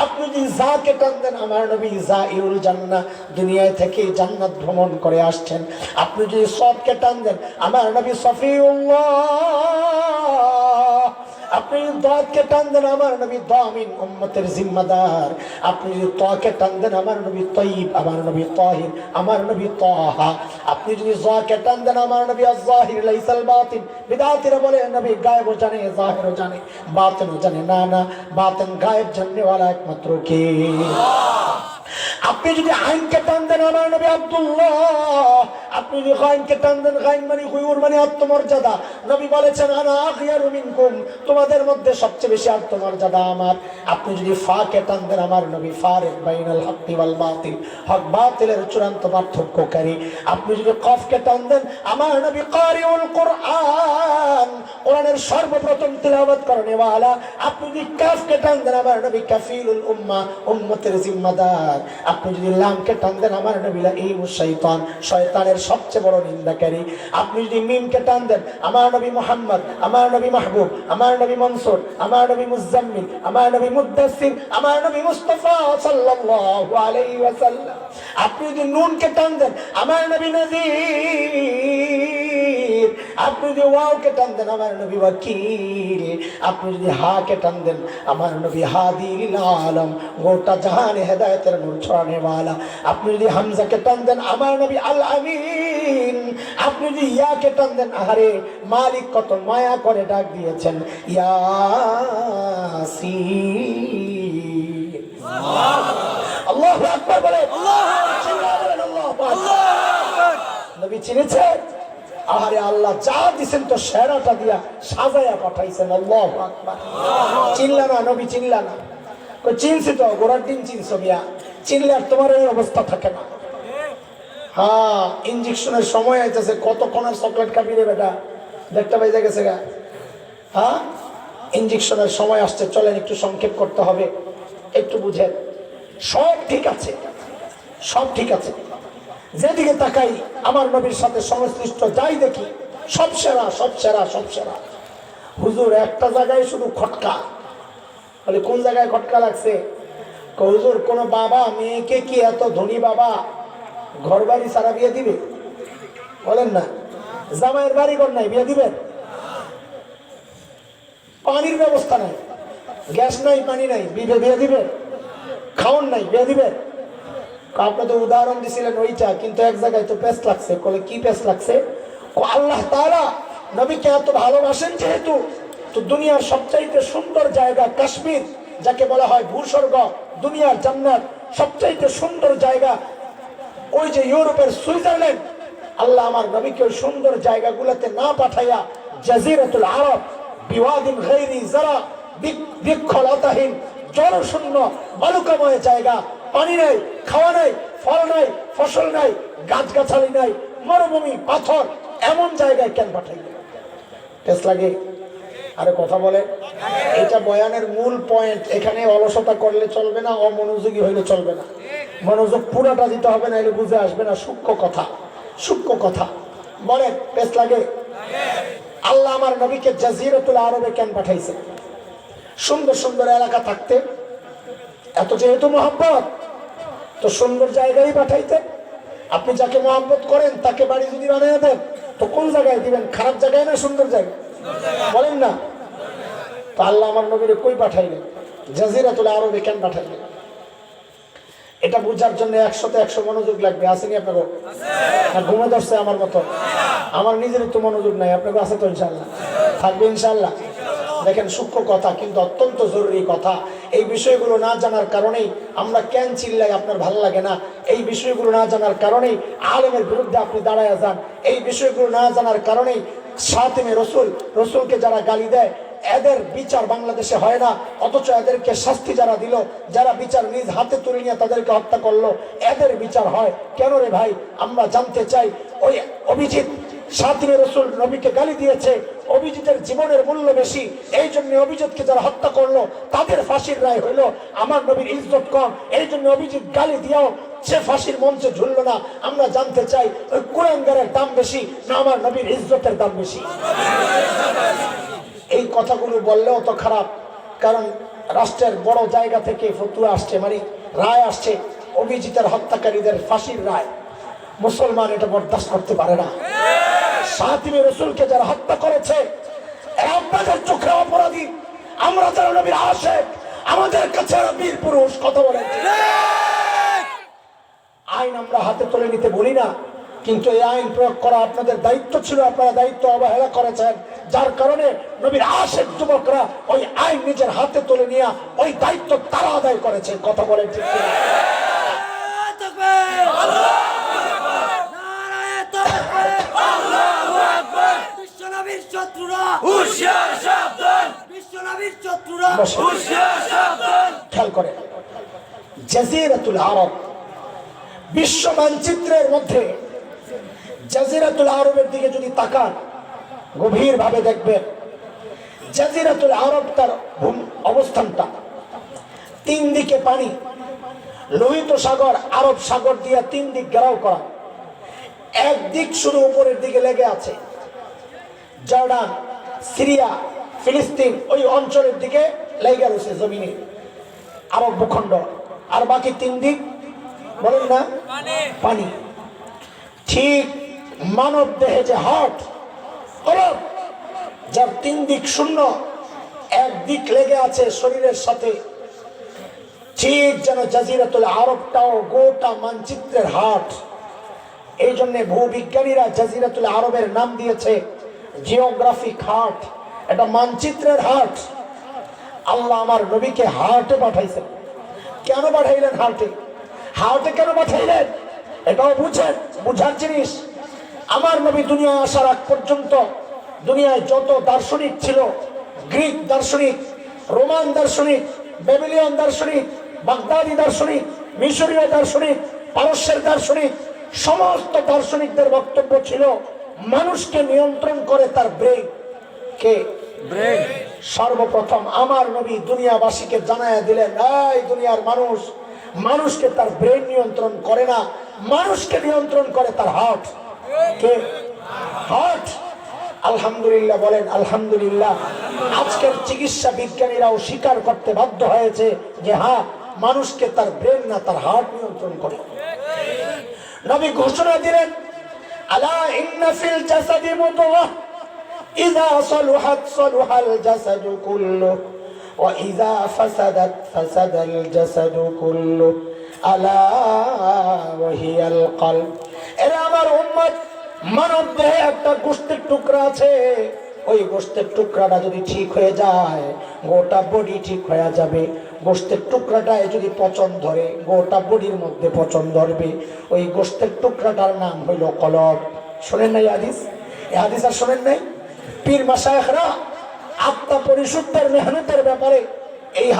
আপনি যদি জাকে টান দেন আমার নবী জাইরুল জান্নাহ, দুনিয়া থেকে জান্নাত ভ্রমণ করে আসছেন। আপনি যদি সদকে টান দেন আমার নবী সফিউল্লাহ। আপনি যদি দাঁতকে টান দেন আমার নবী দামিন, উম্মতের জিম্মাদার। আপনি যদি তাকে টান দেন আমার নবী তয়্যিব, আমার নবী তাহির, আমার নবী তাহা। আপনি যদি যাকে টান দেন আমার নবী আয-যাহির লাইসাল বাতিন। বিদআতিরা বলে নবী গায়েবও জানে, যাহিরও জানে, বাতিনও জানে। না না, বাতিন গায়েব জাননে ওয়ালা একমাত্র কে? আপনি যদি আইনকে টান দেন আমার নবী আব্দুল্লাহ। আপনি যদি গাইনকে টান দেন, গাইন মানে গুয়ুর মানে আত্মমর্যাদা। নবী বলেছেন আনা আখিয়ারু মিনকুম, তোমাদের মধ্যে সবচেয়ে বেশি আত্মমর্যাদা আমার। আপনি যদি ফাকে টান দেন আমার নবী ফারিক বাইনাল হক ওয়াল বাতিল, হক বাতিলের চূড়ান্ত পার্থক্যকারী। আপনি যদি কফকে টান দেন আমার নবী কারিউল কুরআন, কোরআনের সর্বপ্রথম তিলাওয়াত করনেওয়ালা। আপনি যদি কাফকে টান দেন আমার নবী কাফিলুল উম্মাহ, উম্মতের জিম্মাদার। আপনি যদি লামকে টান দেন আমার নবী লাঈমুশ শাইতান, শয়তানের সবচেয়ে বড় নিন্দাকারী। আপনি যদি মিমকে টান দেন আমার নবী মুহাম্মদ, আমার নবী মাহবুব, আমার নবী মনসুর, আমার নবী মুজাম্মিল, আমার নবী মুদ্দাসসির, আমার নবী মুস্তাফা সাল্লাল্লাহু আলাইহি ওয়াসাল্লাম। আপনি যদি নুনকে টান দেন আমার নবী নাযীর। আপনি যদি ওয়াওকে টান দেন আমার নবী ওয়াকিল। আপনি যদি হাকে টান দেন আমার নবী হাদিল আলম, গোটা জাহানে হেদায়েতের নূর ছড়ানে ওয়ালা। আপনি যদি হামজাকে টান দেন আমার নবী আল আমিন। আপনি যদি ইয়াকে টান দেন, আহারে মালিক কত মায়া করে ডাক দিয়েছেন ইয়াসিন। আল্লাহু আকবার বলে, আল্লাহু আকবার। নবী চিনেছেন? আহারে আল্লাহ যা দিছেন তো সেরাটা দিয়া সাজায়া পাঠাইছেন। আল্লাহু আকবার। চিনলা না নবী, চিনলা না? চিনছি তো, গোড়ার দিন চিনছো মিয়া, চিনলে আর তোমার এই অবস্থা থাকে না। হ্যাঁ, ইঞ্জেকশনের সময় আইতেছে, কতক্ষণের চকলেট খাবি রে বেটা, দেখতে পাইতে গেছে গা। হ্যাঁ, ইঞ্জেকশনের সময় আসছে, চলেন একটু সংক্ষেপ করতে হবে, একটু বুঝেন। সব ঠিক আছে, সব ঠিক আছে, যেদিকে তাকাই আমার নবীর সাথে সংশ্লিষ্ট যাই দেখি সব সেরা, সব সেরা, সব সেরা। হুজুর একটা জায়গায় শুধু খটকা। বলে কোন জায়গায় খটকা লাগছে? হুজুর কোন বাবা মেয়েকে কি এত ধনী বাবা ঘর বাড়ি সারা বিয়ে দিবে? বলেন না, জামাইয়ের বাড়ি ঘর নাই, বিয়ে দিবেন? পানির ব্যবস্থা নাই, গ্যাস নাই, পানি নাই, বিয়ে দিবেন? খাওন নাই, বিয়ে দিবেন? আপনি তো উদাহরণ দিছিলেন ওইটা, কিন্তু এক জায়গায় তো পেস লাগছে। বলে কি পেস লাগছে? আল্লাহ তাআলা নবীকে এত ভালোবাসেন যেহেতু, তো দুনিয়ার সবচাইতে সুন্দর জায়গা কাশ্মীর, যাকে বলা হয় ভূস্বর্গ, দুনিয়ার জান্নাত, সবচাইতে সুন্দর জায়গা ওই যে ইউরোপের সুইজারল্যান্ড। আল্লাহ আমার নবীকে ওই সুন্দর জায়গাগুলোতে না পাঠাইয়া জাজিরাতুল আরব, বিওয়াদিন গায়রি যারা, বৃক্ষলতাহীন, জলশূন্য বালুকাময় জায়গা, পানি নাই, খাওয়া নাই, ফল নাই, ফসল নাই, গাছগাছালি নাই, মরুভূমি, পাথর, এমন জায়গায় কেন পাঠাইবে? টেস্ট লাগে? আরে কথা বলে, এটা বয়ানের মূল পয়েন্ট। এখানে অলসতা করলে চলবে না, অমনোযোগী হইলে চলবে না, মনোযোগ পুরাটা দিতে হবে, না এলে বুঝে আসবে না। সূক্ষ্ম কথা, সূক্ষ্ম কথা বলেন, টেস্ট লাগে? আল্লাহ আমার নবীকে জাজিরাতুল আরবে কেন পাঠাইছে? সুন্দর সুন্দর এলাকা থাকতে, এত যেহেতু মহব্বত, তো সুন্দর জায়গায় পাঠাইতে। আপনি যাকে মহব্বত করেন তাকে বাড়ি যদি বানিয়ে দেন, তো কোন জায়গায় দিবেন? খারাপ জায়গায় না সুন্দর জায়গায়? বলেন না। তো আল্লাহ আমার নবীরে কই পাঠাইলেন? জাজিরাতুল আরবে কেন পাঠাইলেন? এটা বুঝার জন্য 100তে 100 মনোযোগ লাগবে। আসেনি আপনাকে? না ঘুমে ধরছে আমার মতো? আমার নিজের তো মনোযোগ নাই, আপনাকে আছে তো? ইনশাল্লাহ থাকবে, ইনশাল্লাহ। দেখেন, সূক্ষ্ম কথা কিন্তু অত্যন্ত জরুরি কথা। এই বিষয়গুলো না জানার কারণেই আমরা কেন চিল্লাই, আপনার ভালো লাগে না। এই বিষয়গুলো না জানার কারণেই আলেমের বিরুদ্ধে আপনি দাঁড়ায় যান। এই বিষয়গুলো না জানার কারণেই শাতিমে রসুল, রসুলকে যারা গালি দেয়, এদের বিচার বাংলাদেশে হয় না, অথচ এদেরকে শাস্তি যারা দিল, যারা বিচার নিজ হাতে তুলে নিয়ে তাদেরকে হত্যা করলো, এদের বিচার হয় কেন রে ভাই? আমরা জানতে চাই। ওই অভিজিৎ শাতিমে রসুল নবীকে গালি দিয়েছে, অভিজিতের জীবনের মূল্য বেশি, এই জন্য অভিজিৎকে যারা হত্যা করলো তাদের ফাঁসির রায় হইলো। আমার নবীর ইজ্জত কম, এই জন্য অভিজিৎ গালি দিয়েও সে ফাঁসির মঞ্চে ঝুললো না। আমরা জানতে চাই ওই কুলাঙ্গারের দাম বেশি না আমার নবীর ইজ্জতের দাম বেশি? এই কথাগুলো বললেও তো খারাপ, কারণ রাষ্ট্রের বড় জায়গা থেকে ফতুয়া আসছে, মানে রায় আসছে, অভিজিতের হত্যাকারীদের ফাঁসির রায়। মুসলমান এটা বরদাস্ত করতে পারে না। সাহাতিবে রসুলকে যারা হত্যা করেছে আপনাদের চোখে অপরাধী, আমরা যারা নবীর আশিক আমাদের কাছে বীর পুরুষ। কথা বলেন আইন আমরা হাতে তুলে নিতে বলি না, কিন্তু এই আইন প্রয়োগ করা আপনাদের দায়িত্ব ছিল, আপনারা দায়িত্ব অবহেলা করেছেন, যার কারণে নবীর আশিক যুবকরা ওই আইন নিজের হাতে তুলে নিয়ে ওই দায়িত্ব তারা আদায় করেছে। কথা বলেন ঠিক কিনা? বিশ্বনবীর শত্রুরা হুঁশিয়ার সাবধান, বিশ্বনবীর শত্রুরা হুঁশিয়ার সাবধান। খেয়াল করে জাজিরাতুল আরব বিশ্ব মানচিত্রের মধ্যে জাজিরাতুল আরবের দিকে যদি তাকান গভীর ভাবে দেখবেন জাজিরাতুল আরব তার অবস্থানটা তিন দিকে পানি, লোহিত সাগর আরব সাগর দিয়ে তিন দিক ঘেরাও করা, একদিক শুধু উপরের দিকে লেগে আছে জর্ডান, সিরিয়া, ফিলিস্তিন ওই অঞ্চলের দিকে লেগে রয়েছে জমিনে আরব ভূখণ্ড, আর বাকি তিন দিক বলেন না পানি। ঠিক মানব দেহে যে হার্ট অরব, যার তিন দিক শূন্য, একদিক লেগে আছে শরীরের সাথে, ঠিক যেন জাজিরাতুল আরবটাও গোটা মানচিত্রের হাট। এই জন্য ভূবিজ্ঞানীরা জাজিরাতুল আরবের নাম দিয়েছে জিওগ্রাফিক হাট, এটা মানচিত্রের হাট। আল্লাহ আমার নবীকে হাটে পাঠাইছেন। কেন পাঠাইলেন হাটে? হাটে কেন পাঠাইলেন এটাও বুঝেন, বুঝার জিনিস। আমার নবী দুনিয়া আসার আগ পর্যন্ত দুনিয়ায় যত দার্শনিক ছিল, গ্রিক দার্শনিক, রোমান দার্শনিক, বেবিলিয়ান দার্শনিক, বাগদাদি দার্শনিক, মিশরীয় দার্শনিক, পারস্যের দার্শনিক, সমস্ত দার্শনিকদের বক্তব্য ছিল মানুষকে নিয়ন্ত্রণ করে তার ব্রেন। কে? ব্রেন। সর্বপ্রথম আমার নবী দুনিয়াবাসীকে জানায়া দিলেন, এই দুনিয়ার মানুষ, মানুষকে তার ব্রেন নিয়ন্ত্রণ করে না, মানুষকে নিয়ন্ত্রণ করে তার হার্ট। কে? হার্ট। আলহামদুলিল্লাহ বলেন আলহামদুলিল্লাহ। আজকের চিকিৎসা বিজ্ঞানীরাও স্বীকার করতে বাধ্য হয়েছে যে হ্যাঁ, মানুষকে তার ব্রেন না তার হার্ট নিয়ন্ত্রণ করে। নবী ঘোষণা দিলেন, আলা ইন্না ফিল জাসাদি মুদগাহ ইযা সালুহাত সালুহাল জাসাদু কুল্লুহু ওয়া ইযা ফাসাদাত ফাসাদাল জাসাদু কুল্লুহু আলা ওয়া হিয়াল কলব। এরা আমার উম্মত, মানব দেহে একটা গোশতের টুকরা আছে, ওই গোশতের টুকরাটা যদি ঠিক হয়ে যায় গোটা বডি ঠিক হয়ে যাবে। গোশতের টুকরাটায় যদি পচন ধরে গোটা বডির মধ্যে পচন ধরবে। ওই গোশতের টুকরাটার নাম হইল কলব। শোনেন নাই হাদিস? এই হাদিস আর শোনেন নাই? পীর মাশায়েখরা আত্মা পরিশুদ্ধের মেহনতের ব্যাপারে